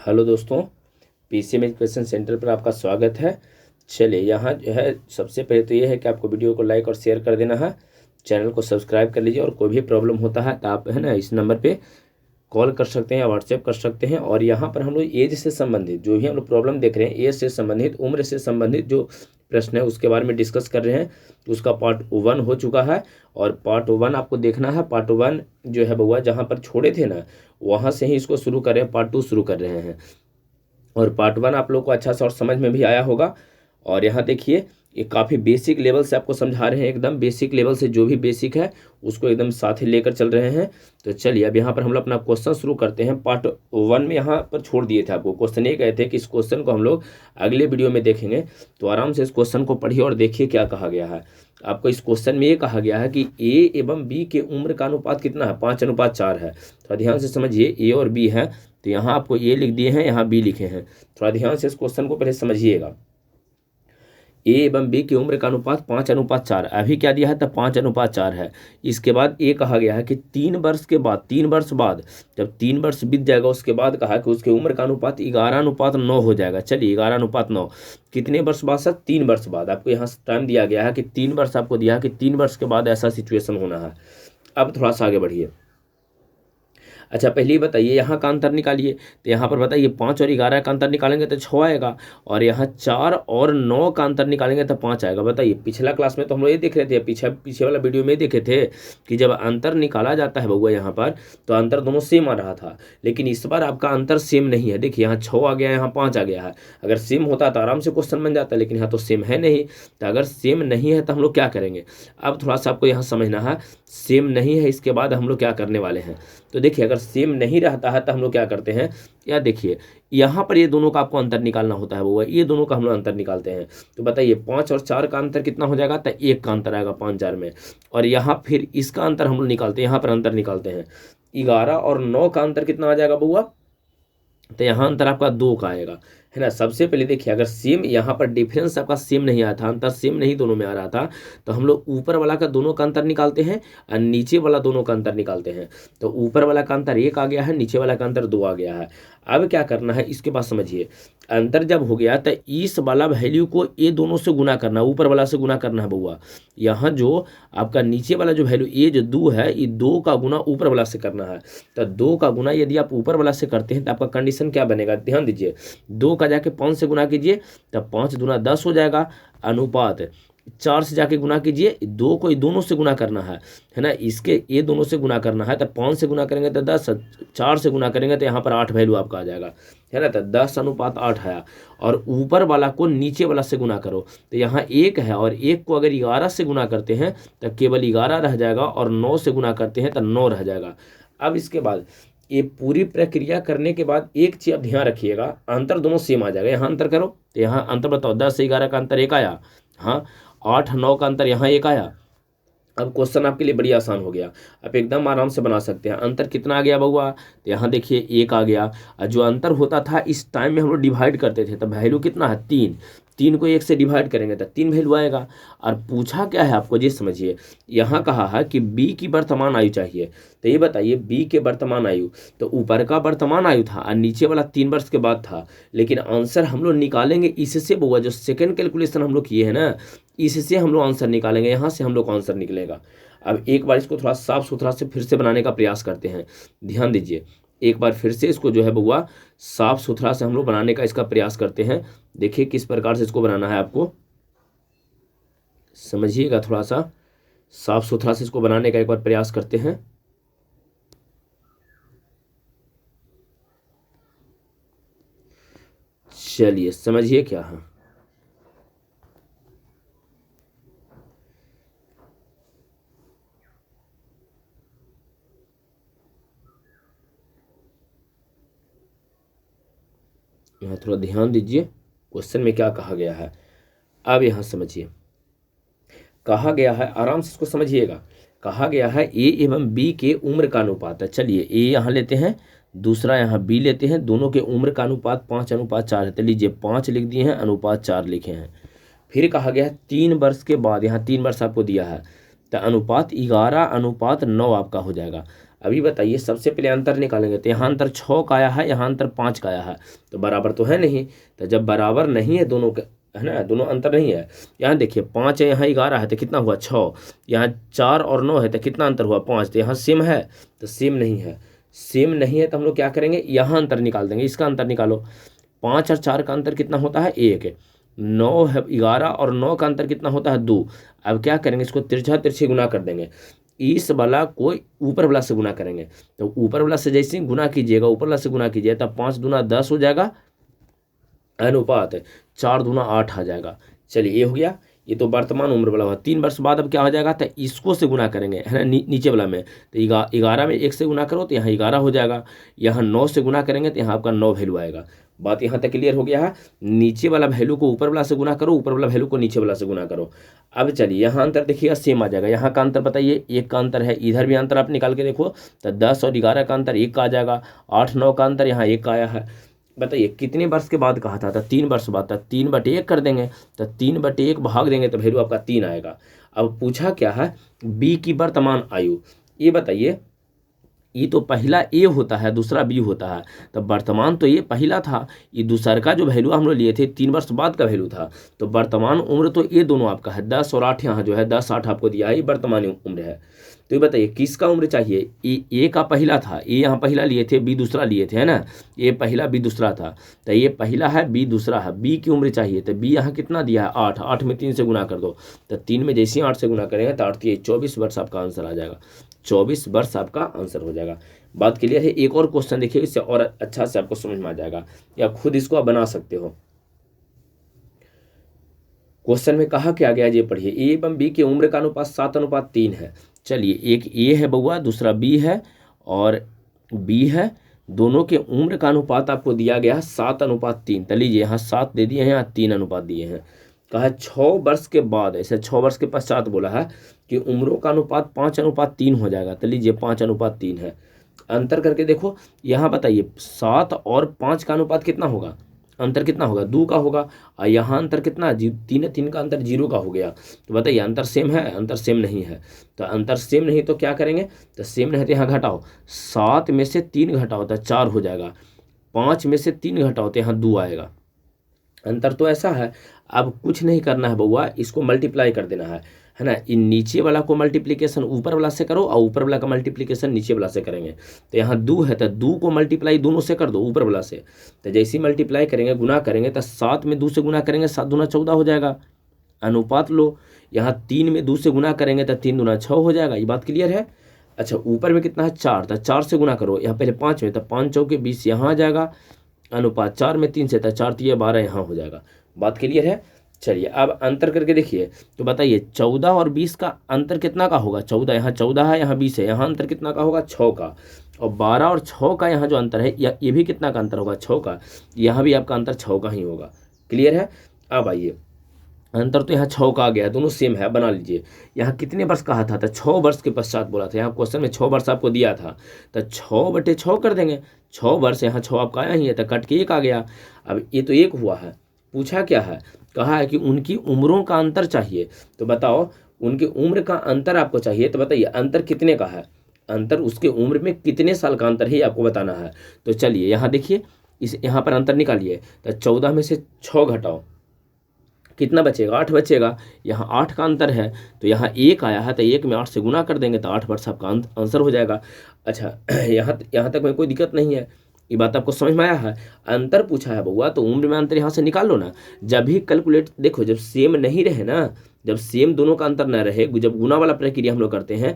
Hello दोस्तों, PCM education centre पर आपका स्वागत है। चलिए, यहाँ जो है सबसे पहले तो ये है कि आपको वीडियो को लाइक और शेयर कर देना है, चैनल को सब्सक्राइब कर लीजिए। और कोई भी प्रॉब्लम होता है तो आप है ना इस नंबर पे कॉल कर सकते हैं या व्हाट्सएप कर सकते हैं। और यहाँ पर हम लोग एज से संबंधित जो भी हम लोग प्रॉब्लम देख रहे हैं, एज से संबंधित, उम्र से संबंधित जो प्रश्न है उसके बारे में डिस्कस कर रहे हैं। उसका पार्ट 1 हो चुका है और पार्ट 1 आपको देखना है। पार्ट 1 जो है बउआ जहाँ पर छोड़े थे ना, वहाँ से ही इसको शुरू कर रहे हैं, पार्ट 2 शुरू कर रहे हैं। और पार्ट 1 आप लोग को अच्छा सा और समझ में भी आया होगा। और यहाँ देखिए, ये काफ़ी बेसिक लेवल से आपको समझा रहे हैं, एकदम बेसिक लेवल से जो भी बेसिक है उसको एकदम साथ ही लेकर चल रहे हैं। तो चलिए अब यहाँ पर हम लोग अपना क्वेश्चन शुरू करते हैं। पार्ट 1 में यहाँ पर छोड़ दिए थे आपको, क्वेश्चन ये कहे थे कि इस क्वेश्चन को हम लोग अगले वीडियो में देखेंगे। तो आराम से इस क्वेश्चन को पढ़िए और देखिए क्या कहा गया है। आपको इस क्वेश्चन में ये कहा गया है कि ए एवं बी के उम्र का अनुपात कितना है, 5:4 है। थोड़ा ध्यान से समझिए, ए और बी है तो यहाँ आपको ए लिख दिए हैं, यहाँ बी लिखे हैं। थोड़ा ध्यान से इस क्वेश्चन को पहले समझिएगा। ए एवं बी की उम्र का अनुपात 5:4, अभी क्या दिया है तो 5:4 है। इसके बाद ए कहा गया है कि 3 वर्ष के बाद, 3 वर्ष बाद, जब 3 वर्ष बीत जाएगा उसके बाद कहा कि उसकी उम्र का अनुपात 11:9 हो जाएगा। चलिए 11:9 कितने वर्ष बाद सर, 3 वर्ष बाद। आपको यहाँ टाइम दिया गया है कि 3 वर्ष आपको दिया है कि 3 वर्ष के बाद ऐसा सिचुएशन होना है। अब थोड़ा सा आगे बढ़िए। अच्छा पहले ही बताइए, यहाँ का अंतर निकालिए। तो यहाँ पर बताइए 5 और 11 का अंतर निकालेंगे तो 6 आएगा, और यहाँ 4 और 9 का अंतर निकालेंगे तो 5 आएगा। बताइए, पिछला क्लास में तो हम लोग ये देख रहे थे, पीछे वाला वीडियो में देखे थे कि जब अंतर निकाला जाता है बउआ यहाँ पर तो अंतर दोनों सेम आ रहा था। लेकिन इस बार आपका अंतर सेम नहीं है। देखिए यहाँ 6 आ गया, यहाँ 5 आ गया है। अगर सेम होता तो आराम से क्वेश्चन बन जाता, लेकिन यहाँ तो सेम है नहीं। तो अगर सेम नहीं है तो हम लोग क्या करेंगे, अब थोड़ा सा आपको यहाँ समझना है। सेम नहीं है, इसके बाद हम लोग क्या करने वाले हैं। तो देखिए, अगर सेम नहीं रहता है तो हम लोग क्या करते हैं, या देखिए यहाँ पर ये दोनों का आपको अंतर निकालना होता है वो, ये दोनों का हम लोग अंतर निकालते हैं। तो बताइए 5 और 4 का अंतर कितना हो जाएगा, तो 1 का अंतर आएगा 5-4 में। और यहाँ फिर इसका अंतर हम लोग निकालते हैं, यहाँ पर अंतर निकालते हैं। 11 और 9 का अंतर कितना आ जाएगा बउआ, तो यहाँ अंतर आपका 2 का आएगा, है ना। सबसे पहले देखिए, अगर सेम यहाँ पर डिफरेंस आपका सेम नहीं आया था, अंतर सेम नहीं दोनों में आ रहा था, तो हम लोग ऊपर वाला का दोनों का अंतर निकालते हैं और नीचे वाला दोनों का अंतर निकालते हैं। तो ऊपर वाला का अंतर 1 आ गया है, नीचे वाला का अंतर 2 आ गया है। अब क्या करना है, इसके बाद समझिए, अंतर जब हो गया तो इस वाला वैल्यू को ये दोनों से गुना करना है, ऊपर वाला से गुना करना है बउआ। यहाँ जो आपका नीचे वाला जो वैल्यू ये जो 2 है, ये 2 का गुना ऊपर वाला से करना है। तो 2 का गुना यदि आप ऊपर वाला से करते हैं तो आपका कंडीशन क्या बनेगा, ध्यान दीजिए। 2 का जाके 5 से गुना कीजिए, तब 5 दूना 10 हो जाएगा। अनुपात 4 से जाके गुना कीजिए, 2 को दोनों से गुना करना है ना। इसके ये दोनों से गुना करना है तो 5 से गुना करेंगे तो 10, 4 से गुना करेंगे तो यहाँ पर 8 वैल्यू आपका आ जाएगा, है ना। तो 10:8 है। और ऊपर वाला को नीचे वाला से गुना करो तो यहाँ 1 है, और 1 को अगर 11 से गुना करते हैं तो केवल 11 रह जाएगा, और 9 से गुना करते हैं तो 9 रह जाएगा। अब इसके बाद ये पूरी प्रक्रिया करने के बाद एक चीज आप ध्यान रखिएगा, अंतर दोनों सेम आ जाएगा। यहाँ अंतर करो तो यहाँ अंतर बताओ, 10 से 11 का अंतर 1 आया, हाँ। 8-9 का अंतर यहाँ 1 आया। अब क्वेश्चन आपके लिए बड़ी आसान हो गया, आप एकदम आराम से बना सकते हैं। अंतर कितना आ गया बउआ, तो यहाँ देखिए 1 आ गया। और जो अंतर होता था इस टाइम में हम लोग डिवाइड करते थे, तो वैल्यू कितना है 3, 3 को 1 से डिवाइड करेंगे तो 3 वैल्यू आएगा। और पूछा क्या है आपको, ये समझिए। यहाँ कहा है कि बी की वर्तमान आयु चाहिए। तो ये बताइए बी के वर्तमान आयु, तो ऊपर का वर्तमान आयु था और नीचे वाला 3 वर्ष के बाद था। लेकिन आंसर हम लोग निकालेंगे इससे बउआ, जो सेकंड कैलकुलेशन हम लोग किए हैं ना, इससे हम लोग आंसर निकालेंगे, यहाँ से हम लोग का आंसर निकलेगा। अब एक बार इसको थोड़ा साफ सुथरा से फिर से बनाने का प्रयास करते हैं, ध्यान दीजिए। एक बार फिर से इसको जो है बउआ साफ सुथरा से हम लोग बनाने का इसका प्रयास करते हैं। देखिए किस प्रकार से इसको बनाना है, आपको समझिएगा। थोड़ा सा साफ सुथरा से इसको बनाने का एक बार प्रयास करते हैं। चलिए समझिए क्या है। यहाँ थोड़ा ध्यान दीजिए, क्वेश्चन में क्या कहा गया है। अब यहाँ समझिए, कहा गया है, आराम से इसको समझिएगा। कहा गया है ए एवं बी के उम्र का अनुपात है। चलिए ए यहाँ लेते हैं, दूसरा यहाँ बी लेते हैं, दोनों के उम्र का अनुपात 5:4 है। तो लीजिए 5 लिख दिए हैं, अनुपात 4 लिखे हैं। फिर कहा गया है 3 वर्ष के बाद, यहाँ 3 वर्ष आपको दिया है, तो अनुपात 11:9 आपका हो जाएगा। अभी बताइए, सबसे पहले अंतर निकालेंगे तो यहाँ अंतर 6 का आया है, यहाँ अंतर 5 का आया है, तो बराबर तो है नहीं। तो जब बराबर नहीं है दोनों का, है ना, दोनों अंतर नहीं है। यहाँ देखिए 5 है, यहाँ 11 है, तो कितना हुआ 6। यहाँ 4 और 9 है, तो कितना अंतर हुआ 5। तो यहाँ सेम है, तो सेम नहीं है। सेम नहीं है तो हम लोग क्या करेंगे, यहाँ अंतर निकाल देंगे। इसका अंतर निकालो, 5 और 4 का अंतर कितना होता है 1। 9 है, 11 और 9 का अंतर कितना होता है 2। अब क्या करेंगे, इसको तिरछा तिरछी गुना कर देंगे। इस वाला को ऊपर वाला से गुना करेंगे, तो ऊपर वाला से जैसे गुना कीजिएगा, ऊपर वाला से गुना कीजिए, तब 5 दूना 10 हो जाएगा, अनुपात 4 दूना 8 आ जाएगा। चलिए ये हो गया, ये तो वर्तमान उम्र वाला हुआ। 3 वर्ष बाद अब क्या हो जाएगा, तो इसको से गुना करेंगे, है ना, नीचे वाला में। तो 11 में 1 से गुना करो तो यहाँ 11 हो जाएगा। यहाँ 9 से गुना करेंगे तो यहाँ आपका 9 वैल्यू आएगा। बात यहाँ तक क्लियर हो गया है। नीचे वाला वैल्यू को ऊपर वाला से गुना करो, ऊपर वाला वैल्यू को नीचे वाला से गुना करो। अब चलिए यहाँ अंतर देखिएगा, सेम आ जाएगा। यहाँ का अंतर बताइए, 1 का अंतर है, इधर भी अंतर आप निकाल के देखो, तो 10 और 11 का अंतर 1 का आ जाएगा। 8 9 का अंतर यहाँ 1 का आया है। बताइए कितने वर्ष के बाद कहा था, 3 वर्ष बाद। 3/1 कर देंगे, तो 3/1 भाग देंगे तो वैल्यू आपका 3 आएगा। अब पूछा क्या है, बी की वर्तमान आयु। ये बताइए, ये तो पहला ए होता है, दूसरा बी होता है, तो वर्तमान तो ये पहला था, ये दूसरा का जो वैल्यू हम लोग लिए थे 3 वर्ष बाद का वैल्यू था। तो वर्तमान उम्र तो ये दोनों आपका है, 10 और 8 यहाँ जो है 10 8 आपको दिया है, ये वर्तमान उम्र है। तो ये बताइए किसका उम्र चाहिए। ए का पहला था, ए यहाँ पहला लिए थे, बी दूसरा लिए थे, है ना, ए पहला बी दूसरा था, तो ये पहला है, बी दूसरा है। बी की उम्र चाहिए, तो बी यहाँ कितना दिया है 8, 8 में 3 से गुना कर दो, तो 3 में जैसे ही 8 से गुना करेंगे तो 8 24 वर्ष आपका आंसर आ जाएगा। 24 वर्ष आपका आंसर हो जाएगा। बात क्लियर है। एक और क्वेश्चन देखिए, इससे और अच्छा से आपको समझ में आ जाएगा, या खुद इसको आप बना सकते हो। क्वेश्चन में कहा क्या गया, ये पढ़िए। ए एवं बी की उम्र का अनुपात 7:3 है। चलिए, एक ए है बउआ, दूसरा बी है और बी है, दोनों के उम्र का अनुपात आपको दिया गया है 7:3। तो लीजिए यहाँ 7 दे दिए हैं, यहाँ 3 अनुपात दिए हैं। कहा 6 वर्ष के बाद, ऐसे 6 वर्ष के पश्चात बोला है कि उम्रों का अनुपात 5:3 हो जाएगा। तो लीजिए 5:3 है। अंतर करके देखो, यहाँ बताइए 7 और 5 का अनुपात कितना होगा, अंतर कितना होगा, 2 का होगा। और यहाँ अंतर कितना, 3 का अंतर 0 का हो गया। तो बताइए अंतर सेम है, अंतर सेम नहीं है। तो अंतर सेम नहीं तो क्या करेंगे, तो सेम नहीं तो यहाँ घटाओ, 7 में से 3 घटाओ तो 4 हो जाएगा। 5 में से 3 घटाओ तो यहाँ 2 आएगा। अंतर तो ऐसा है। अब कुछ नहीं करना है बउआ, इसको मल्टीप्लाई कर देना है ना। इन नीचे वाला को मल्टीप्लिकेशन ऊपर वाला से करो और ऊपर वाला का मल्टीप्लिकेशन नीचे वाला से करेंगे। तो यहाँ 2 है, तो 2 को मल्टीप्लाई दोनों से कर दो, ऊपर वाला से। तो जैसे ही मल्टीप्लाई करेंगे, गुना करेंगे, तो 7 में 2 से गुना करेंगे, 7 दूना 14 हो जाएगा। अनुपात लो, यहाँ 3 में 2 से गुना करेंगे तो 3 दूना 6 हो जाएगा। ये बात क्लियर है। अच्छा, ऊपर में कितना है 4, तो 4 से गुना करो, यहाँ पहले 5 में, तो 5 चौके 20 यहाँ आ जाएगा। अनुपात 4 में 3 से, तो 4 3 12 यहाँ हो जाएगा। बात क्लियर है। चलिए अब अंतर करके देखिए, तो बताइए 14 और 20 का अंतर कितना का होगा। 14, यहाँ 14 है, यहाँ 20 है, यहाँ अंतर कितना का होगा 6 का। और 12 और 6 का यहाँ जो अंतर है, ये भी कितना का अंतर होगा 6 का। यहाँ भी आपका अंतर 6 का ही होगा। क्लियर है। अब आइए, अंतर तो यहाँ 6 का आ गया है, दोनों सेम है, बना लीजिए। यहाँ कितने वर्ष कहा था, तो 6 वर्ष के पश्चात बोला था। यहाँ क्वेश्चन में 6 वर्ष आपको दिया था, तो 6/6 कर देंगे। 6 वर्ष, यहाँ 6 आपका आया ही है, तो कट के 1 आ गया। अब ये तो 1 हुआ है। पूछा क्या है, कहा है कि उनकी उम्रों का अंतर चाहिए। तो बताओ उनकी उम्र का अंतर आपको चाहिए, तो बताइए अंतर कितने का है, अंतर उसके उम्र में कितने साल का अंतर है आपको बताना है। तो चलिए यहाँ देखिए, इस यहाँ पर अंतर निकालिए, तो 14 में से 6 घटाओ, कितना बचेगा 8 बचेगा। यहाँ 8 का अंतर है, तो यहाँ 1 आया है, तो 1 में 8 से गुना कर देंगे तो 8 वर्ष आपका आंसर हो जाएगा। अच्छा, यहाँ तक में कोई दिक्कत नहीं है, ये बात आपको समझ में आया है। अंतर पूछा है बउआ, तो उम्र में अंतर यहाँ से निकाल लो ना। जब भी कैलकुलेट, देखो जब सेम नहीं रहे ना, जब सेम दोनों का अंतर ना रहे, जब गुना वाला प्रक्रिया हम लोग करते हैं,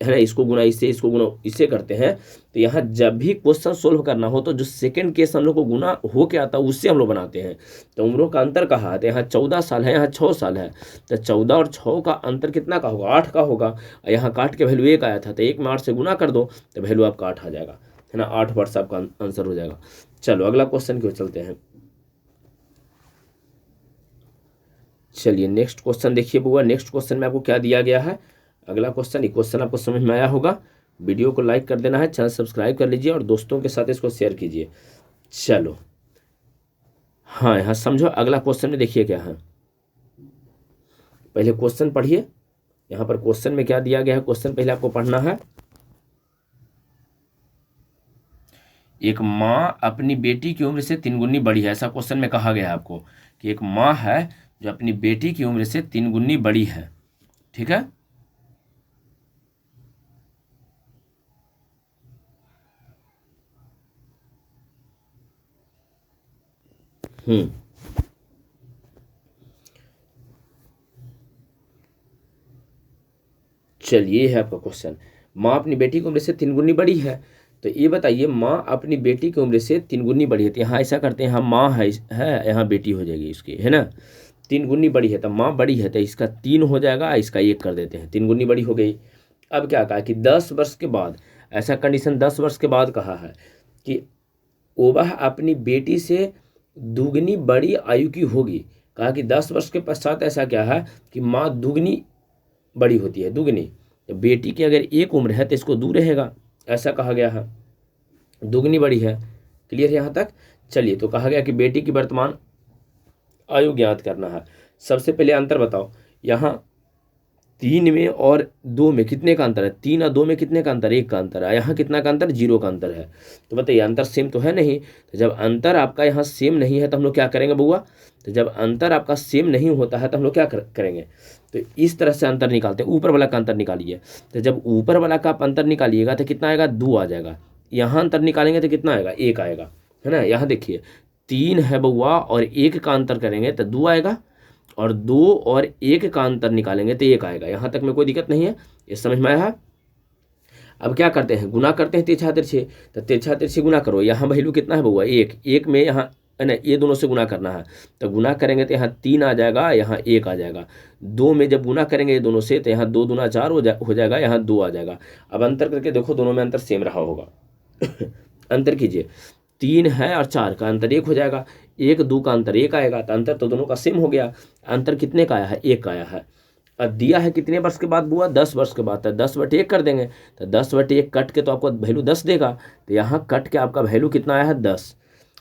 है ना, इसको गुना इससे, इसको गुना इससे करते हैं, तो यहाँ जब भी क्वेश्चन सोल्व करना हो तो जो सेकंड केस हम लोग को गुना हो के आता है उससे हम लोग बनाते हैं। तो उम्रों का अंतर कहा है, तो यहाँ 14 साल है, यहाँ 6 साल है, तो 14 और 6 का अंतर कितना का होगा 8 का होगा। यहाँ काट के वैल्यू 1 आया था, तो 1 में 8 से गुना कर दो तो वैल्यू आपका 8 आ जाएगा, है ना, 8 वर्ष आपका आंसर हो जाएगा। चलो अगला क्वेश्चन की ओर चलते हैं। चलिए नेक्स्ट क्वेश्चन देखिए बुआ, नेक्स्ट क्वेश्चन में आपको क्या दिया गया है। अगला क्वेश्चन, ये क्वेश्चन आपको समझ में आया होगा। वीडियो को लाइक कर देना है, चैनल सब्सक्राइब कर लीजिए और दोस्तों के साथ इसको शेयर कीजिए। चलो हाँ, यहाँ समझो। अगला क्वेश्चन में देखिए क्या है, पहले क्वेश्चन पढ़िए। यहाँ पर क्वेश्चन में क्या दिया गया है, क्वेश्चन पहले आपको पढ़ना है। एक माँ अपनी बेटी की उम्र से 3 गुनी बड़ी है, ऐसा क्वेश्चन में कहा गया है आपको कि एक माँ है जो अपनी बेटी की उम्र से 3 गुनी बड़ी है। ठीक है। हम्म। चलिए, ये है आपका क्वेश्चन। माँ अपनी बेटी की उम्र से 3 गुनी बड़ी है, तो ये बताइए माँ अपनी बेटी की उम्र से 3 गुनी बड़ी है, तो यहाँ ऐसा करते हैं, यहाँ माँ है यहाँ बेटी हो जाएगी इसकी, है ना। 3 गुनी बड़ी है तो माँ बड़ी है, तो इसका 3 हो जाएगा, इसका 1 कर देते हैं, 3 गुनी बड़ी हो गई। अब क्या कहा कि 10 वर्ष के बाद, ऐसा कंडीशन 10 वर्ष के बाद कहा है कि वह अपनी बेटी से दुगनी बड़ी आयु की होगी। कहा कि 10 वर्ष के पश्चात ऐसा क्या है कि माँ दुगनी बड़ी होती है, दुगनी। तो बेटी की अगर 1 उम्र है तो इसको 2 रहेगा, ऐसा कहा गया है, दुगनी बड़ी है। क्लियर है यहाँ तक। चलिए, तो कहा गया कि बेटी की वर्तमान आयु ज्ञात करना है। सबसे पहले अंतर बताओ, यहाँ 3 में और 2 में कितने का अंतर है? 3 और 2 में कितने का अंतर? 1 का अंतर है। यहाँ कितना का अंतर? 0 का अंतर है। तो बताइए अंतर सेम तो है नहीं। तो जब अंतर आपका यहाँ सेम नहीं है तो हम लोग क्या करेंगे बउआ? तो जब अंतर आपका सेम नहीं होता है तो हम लोग क्या करेंगे? तो इस तरह से अंतर निकालते हैं, ऊपर वाला का अंतर निकालिए। तो जब ऊपर वाला का आप अंतर निकालिएगा तो कितना आएगा? 2 आ जाएगा। यहाँ अंतर निकालेंगे तो कितना आएगा? 1 आएगा, है ना। यहाँ देखिए 3 है बउआ और 1 का अंतर करेंगे तो 2 आएगा, और 2 और 1 का अंतर निकालेंगे तो 1 आएगा। यहाँ तक में कोई दिक्कत नहीं है, ये समझ में आया है। अब क्या करते हैं? गुना करते हैं तिरछा तिरछे। तो तिरछा तिरछे गुना करो, यहाँ वैल्यू कितना है बउआ? 1। 1 में यहाँ है ना, ये दोनों से गुना करना है, तो गुना करेंगे तो यहाँ 3 आ जाएगा, यहाँ 1 आ जाएगा। 2 में जब गुना करेंगे ये दोनों से तो यहाँ 2 दूना 4 हो जाएगा, यहाँ 2 आ जाएगा। अब अंतर करके देखो, दोनों में अंतर सेम रहा होगा। अंतर कीजिए, 3 है और 4 का अंतर 1 हो जाएगा, 1 2 का अंतर 1 आएगा, तो अंतर तो दोनों का सेम हो गया। अंतर कितने का आया है? 1 का आया है। अब दिया है कितने वर्ष के बाद बुआ? 10 वर्ष के बाद। तो 10/1 कर देंगे, तो 10/1 कट के तो आपको वैल्यू 10 देगा। तो यहाँ कट के आपका वैल्यू कितना आया है? 10।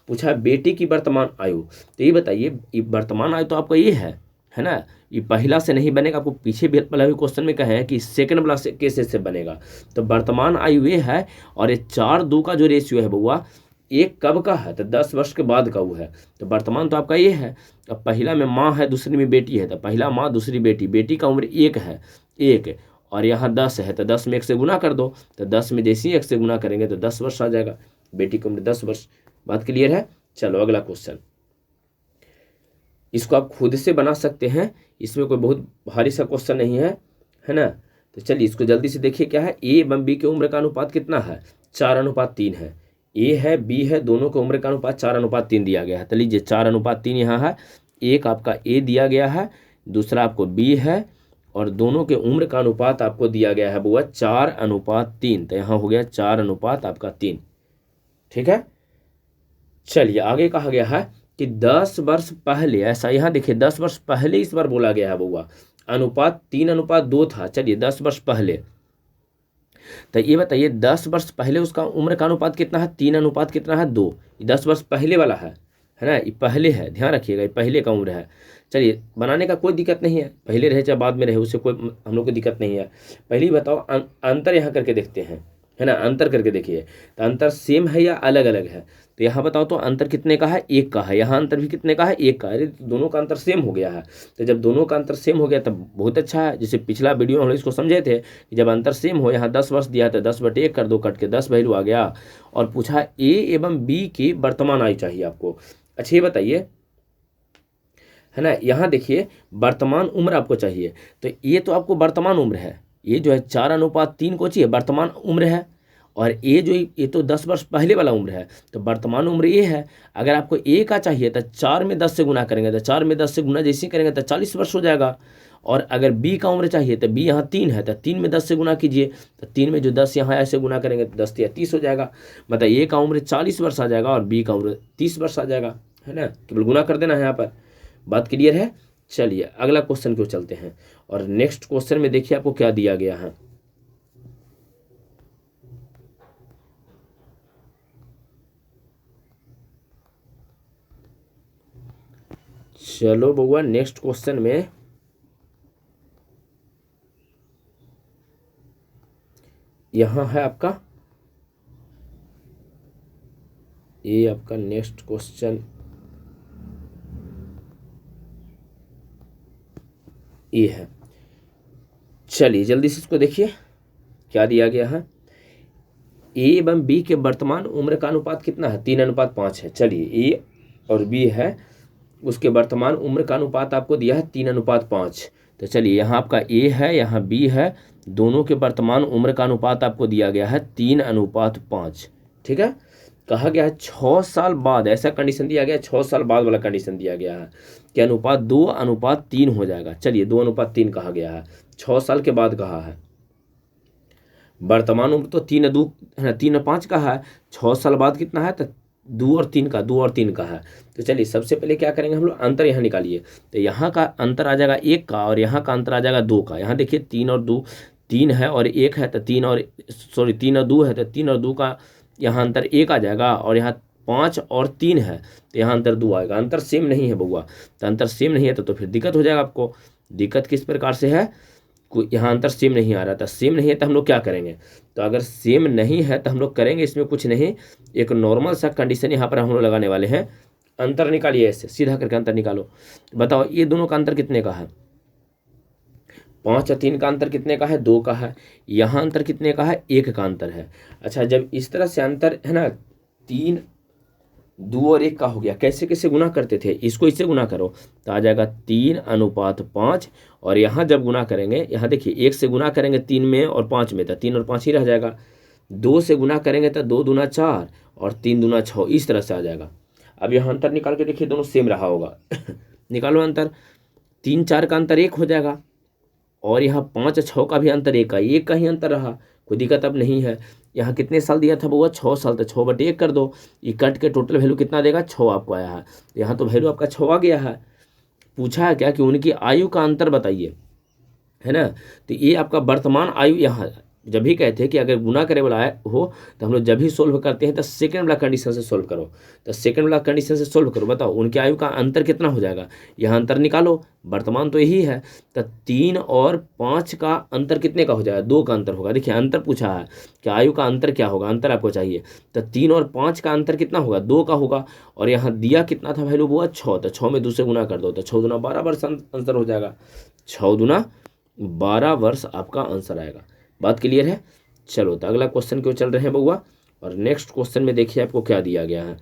पूछा है बेटी की वर्तमान आयु, तो ये बताइए, ये वर्तमान आयु तो आपका ये है ना। ये पहला से नहीं बनेगा, आपको पीछे भी वाला भी क्वेश्चन में कहे हैं कि सेकंड वाला से कैसे से बनेगा। तो वर्तमान आयु ये है, और ये 4-2 का जो रेशियो है बउआ, 1 कब का है? तो 10 वर्ष के बाद का वो है। तो वर्तमान तो आपका ये है। अब पहला में माँ है, दूसरी में बेटी है, तो पहला माँ दूसरी बेटी, बेटी का उम्र 1 है, 1, और यहाँ 10 है, तो 10 में 1 से गुना कर दो। तो 10 में जैसे ही 1 से गुना करेंगे तो 10 वर्ष आ जाएगा, बेटी की उम्र 10 वर्ष। बात क्लियर है। चलो अगला क्वेश्चन, इसको आप खुद से बना सकते हैं, इसमें कोई बहुत भारी सा क्वेश्चन नहीं है ना। तो चलिए इसको जल्दी से देखिए, क्या है? ए एवं बी के उम्र का अनुपात कितना है? 4:3 है। ए है, बी है, दोनों के उम्र का अनुपात 4:3 दिया गया है। तो लीजिए 4:3 यहाँ है, एक आपका ए दिया गया है, दूसरा आपको बी है, और दोनों के उम्र का अनुपात आपको दिया गया है बुआ 4:3। तो यहाँ हो गया 4 आपका 3। ठीक है। चलिए आगे कहा गया है कि 10 वर्ष पहले, ऐसा यहाँ देखिए 10 वर्ष पहले इस बार बोला गया है बउआ, अनुपात 3:2 था। चलिए 10 वर्ष पहले, तो ये बताइए 10 वर्ष पहले उसका उम्र का अनुपात कितना है? 3 कितना है? 2। 10 वर्ष पहले वाला है ना, ये पहले है, ध्यान रखिएगा, ये पहले का उम्र है। चलिए बनाने का कोई दिक्कत नहीं है, पहले रहे चाहे बाद में रहे, उससे कोई हम लोग को दिक्कत नहीं है। पहले ही बताओ अंतर यहाँ करके देखते हैं, है ना, अंतर करके देखिए, तो अंतर सेम है या अलग अलग है? तो यहाँ बताओ तो अंतर कितने का है? 1 का है। यहाँ अंतर भी कितने का है? 1 का है। अरे तो दोनों का अंतर सेम हो गया है। तो जब दोनों का अंतर सेम हो गया तब बहुत अच्छा है। जैसे पिछला वीडियो में हम लोग इसको समझे थे कि जब अंतर सेम हो, यहाँ 10 वर्ष दिया था, 10/1 कर दो, कट के 10 वैल्यू आ गया। और पूछा ए एवं बी की वर्तमान आयु चाहिए आपको। अच्छा ये बताइए, है ना, यहाँ देखिए वर्तमान उम्र आपको चाहिए, तो ये तो आपको वर्तमान उम्र है, ये जो है 4:3 को चाहिए, वर्तमान उम्र है। और ये तो 10 वर्ष पहले वाला उम्र है, तो वर्तमान उम्र ये है। अगर आपको ए का चाहिए तो 4 में 10 से गुना करेंगे, तो 4 में 10 से गुना जैसे ही करेंगे तो 40 वर्ष हो जाएगा। और अगर बी का उम्र चाहिए तो बी यहाँ 3 है, तो 3 में 10 से गुना कीजिए, तो 3 में जो 10 यहाँ ऐसे गुना करेंगे तो 10 या 30 हो जाएगा। मतलब ए का उम्र 40 वर्ष आ जाएगा और बी का उम्र 30 वर्ष आ जाएगा, है ना, केवल गुना कर देना है यहाँ पर। बात क्लियर है। चलिए अगला क्वेश्चन को चलते हैं, और नेक्स्ट क्वेश्चन में देखिए आपको क्या दिया गया है। चलो बउआ नेक्स्ट क्वेश्चन में यहाँ है आपका ये आपका नेक्स्ट क्वेश्चन ये है। चलिए जल्दी से इसको देखिए क्या दिया गया है। ए एवं बी के वर्तमान उम्र का अनुपात कितना है? 3:5 है। चलिए ए और बी है, उसके वर्तमान उम्र का अनुपात आपको दिया है 3:5। तो चलिए यहाँ आपका ए है, यहाँ बी है, दोनों के वर्तमान उम्र का अनुपात आपको दिया गया है 3:5। ठीक है, कहा गया है 6 साल बाद, ऐसा कंडीशन दिया गया है, 6 साल बाद वाला कंडीशन दिया गया है कि अनुपात 2:3 हो जाएगा। चलिए 2:3 कहा गया है, 6 साल के बाद कहा है। वर्तमान उम्र तो 3:2 है, 3:5 का है, 6 साल बाद कितना है? तो 2 और 3 का है। तो चलिए सबसे पहले क्या करेंगे हम लोग, अंतर यहाँ निकालिए। तो यहाँ का अंतर आ जाएगा 1 का और यहाँ का अंतर आ जाएगा 2 का। यहाँ देखिए 3 और 2, 3 है और 1 है, तो 3 और 2 है, तो 3 और 2 का यहाँ अंतर 1 आ जाएगा, और यहाँ 5 और 3 है तो यहाँ अंतर 2 आएगा। अंतर सेम नहीं है बउआ, तो अंतर सेम नहीं है तो फिर दिक्कत हो जाएगा आपको। दिक्कत किस प्रकार से है, यहाँ अंतर सेम नहीं आ रहा था। सेम नहीं है तो हम लोग क्या करेंगे, तो अगर सेम नहीं है तो हम लोग करेंगे इसमें कुछ नहीं, एक नॉर्मल सा कंडीशन यहाँ पर हम लोग लगाने वाले हैं। अंतर निकालिए, ऐसे सीधा करके अंतर निकालो। बताओ ये दोनों का अंतर कितने का है? 5 और 3 का अंतर कितने का है? 2 का है। यहाँ अंतर कितने का है? 1 का अंतर है। अच्छा, जब इस तरह से अंतर है ना, 3, 2 और 1 का हो गया, कैसे कैसे गुना करते थे, इसको इससे गुना करो तो आ जाएगा 3:5। और यहाँ जब गुना करेंगे, यहाँ देखिए 1 से गुना करेंगे 3 में और 5 में तो 3 और 5 ही रह जाएगा। 2 से गुना करेंगे तो 2 दूना 4 और 3 दूना 6, इस तरह से आ जाएगा। अब यहाँ अंतर निकाल के देखिए, दोनों सेम रहा होगा। निकालो अंतर, 3 4 का अंतर 1 हो जाएगा, और यहाँ 5 6 का भी अंतर 1 का ही अंतर रहा, कोई दिक्कत अब नहीं है। यहाँ कितने साल दिया था बउआ? 6 साल, तो 6/1 कर दो, ये कट के टोटल वैल्यू कितना देगा? 6 आपको आया है। तो यहाँ तो वैल्यू आपका 6 आ गया है। पूछा है क्या कि उनकी आयु का अंतर बताइए, है ना। तो ये आपका वर्तमान आयु यहाँ जब भी कहते हैं कि अगर गुना करे वाला हो तो हम लोग जब भी सोल्व करते हैं तो सेकंड वाला कंडीशन से सोल्व करो। तो सेकंड वाला कंडीशन से सोल्व करो, बताओ उनकी आयु का अंतर कितना हो जाएगा। यहाँ अंतर निकालो, वर्तमान तो यही है, तो 3 और 5 का अंतर कितने का हो जाएगा? 2 का अंतर होगा। देखिए अंतर पूछा है कि आयु का अंतर क्या होगा, अंतर आपको चाहिए, तो 3 और 5 का अंतर कितना होगा? 2 का होगा। और यहाँ दिया कितना था वैल्यू हुआ? 6, तो 6 में 2 से गुना कर दो तो 6 दूना 12 वर्ष आंसर हो जाएगा। 6 दूना 12 वर्ष आपका आंसर आएगा। बात क्लियर है? चलो तो अगला क्वेश्चन क्यों चल रहे हैं बउआ, और नेक्स्ट क्वेश्चन में देखिए आपको क्या दिया गया है।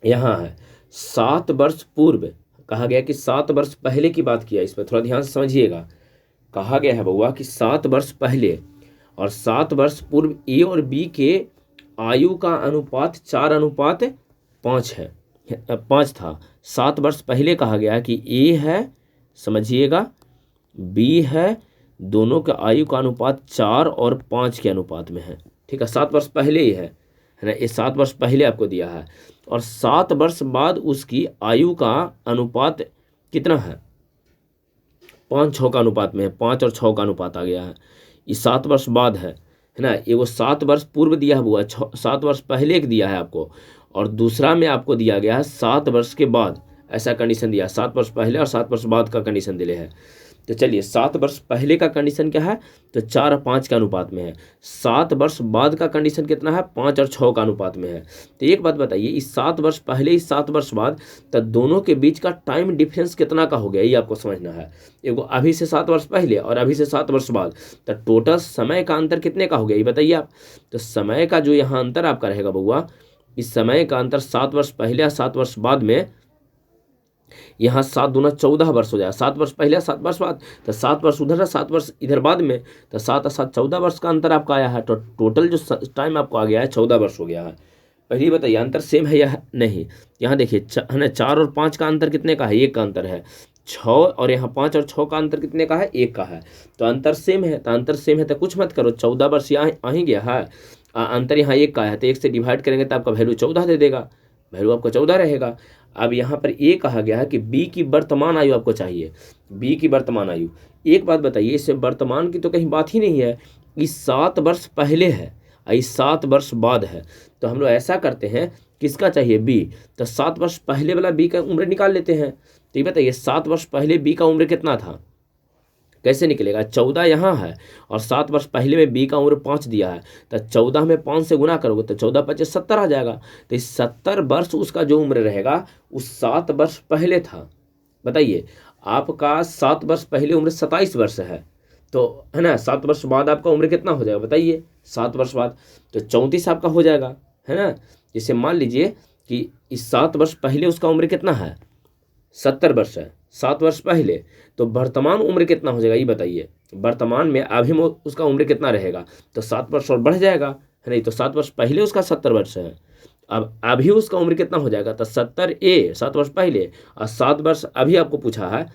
यहाँ है 7 वर्ष पूर्व, कहा गया कि 7 वर्ष पहले की बात किया, इस पर थोड़ा ध्यान से समझिएगा। कहा गया है बउआ कि 7 वर्ष पहले और 7 वर्ष पूर्व ए और बी के आयु का अनुपात 4:5 है, 5 था। 7 वर्ष पहले कहा गया कि ए है, समझिएगा, बी है, दोनों के आयु का अनुपात 4 और 5 के अनुपात में है। ठीक है, 7 वर्ष पहले ही है ना, ये 7 वर्ष पहले आपको दिया है। और 7 वर्ष बाद उसकी आयु का अनुपात कितना है? 5:6 का अनुपात में है, 5 और 6 का अनुपात आ गया है। ये 7 वर्ष बाद है ना। ये वो 7 वर्ष पूर्व दिया हुआ है, 7 वर्ष पहले एक दिया है आपको, और दूसरा में आपको दिया गया है 7 वर्ष के बाद, ऐसा कंडीशन दिया। 7 वर्ष पहले और 7 वर्ष बाद का कंडीशन दिले है। तो चलिए 7 वर्ष पहले का कंडीशन क्या है? तो 4 और 5 के अनुपात में है। 7 वर्ष बाद का कंडीशन कितना है? 5 और 6 का अनुपात में है। तो एक बात बताइए, इस 7 वर्ष पहले, इस 7 वर्ष बाद, तो दोनों के बीच का टाइम डिफरेंस कितना का हो गया, ये आपको समझना है। एगो अभी से 7 वर्ष पहले और अभी से 7 वर्ष बाद, तो टोटल समय का अंतर कितने का हो गया, ये बताइए आप। तो समय का जो यहाँ अंतर आपका रहेगा बउआ, इस समय का अंतर 7 वर्ष पहले और 7 वर्ष बाद में, यहाँ 7 दूना 14 वर्ष हो जाएगा। 7 वर्ष पहले 7 वर्ष बाद, तो 7 वर्ष उधर है, 7 वर्ष इधर बाद में, तो 7 और 7 14 वर्ष का अंतर आपका आया है। तो टोटल जो टाइम आपको आ गया है 14 वर्ष हो गया है। पहले बताइए अंतर सेम है या नहीं। यहाँ देखिए है ना, 4 और 5 का अंतर कितने का है? 1 का अंतर है। 6 और यहाँ 5 और 6 का अंतर कितने का है? 1 का है। तो अंतर सेम है, तो अंतर सेम है तो कुछ मत करो, 14 वर्ष यहाँ आ ही गया है। अंतर यहाँ 1 का है, तो 1 से डिवाइड करेंगे तो आपका वैल्यू 14 दे देगा, वैल्यू आपका 14 रहेगा। अब यहाँ पर ये कहा गया है कि बी की वर्तमान आयु आपको चाहिए, बी की वर्तमान आयु। एक बात बताइए, इससे वर्तमान की तो कहीं बात ही नहीं है, इस 7 वर्ष पहले है, इस 7 वर्ष बाद है। तो हम लोग ऐसा करते हैं, किसका चाहिए? बी। तो 7 वर्ष पहले वाला बी का उम्र निकाल लेते हैं। तो ये बताइए 7 वर्ष पहले बी का उम्र कितना था? कैसे निकलेगा, 14 यहाँ है और 7 वर्ष पहले में बी का उम्र 5 दिया है, तो 14 में 5 से गुना करोगे तो 14 25 70 आ जाएगा। तो इस 70 वर्ष उसका जो उम्र रहेगा उस 7 वर्ष पहले था। बताइए, आपका 7 वर्ष पहले उम्र 27 वर्ष है, तो है ना, 7 वर्ष बाद आपका उम्र कितना हो जाएगा बताइए, 7 वर्ष बाद तो 34 आपका हो जाएगा, है ना। जैसे मान लीजिए कि इस 7 वर्ष पहले उसका उम्र कितना है, 70 वर्ष है 7 वर्ष पहले, तो वर्तमान उम्र कितना हो जाएगा ये बताइए। वर्तमान में अभी उसका उम्र कितना रहेगा, तो 7 वर्ष और बढ़ जाएगा, है नहीं, तो 7 वर्ष पहले उसका 70 वर्ष है, अब अभी उसका उम्र कितना हो जाएगा, तो 70 7 वर्ष पहले और 7 वर्ष अभी आपको पूछा है,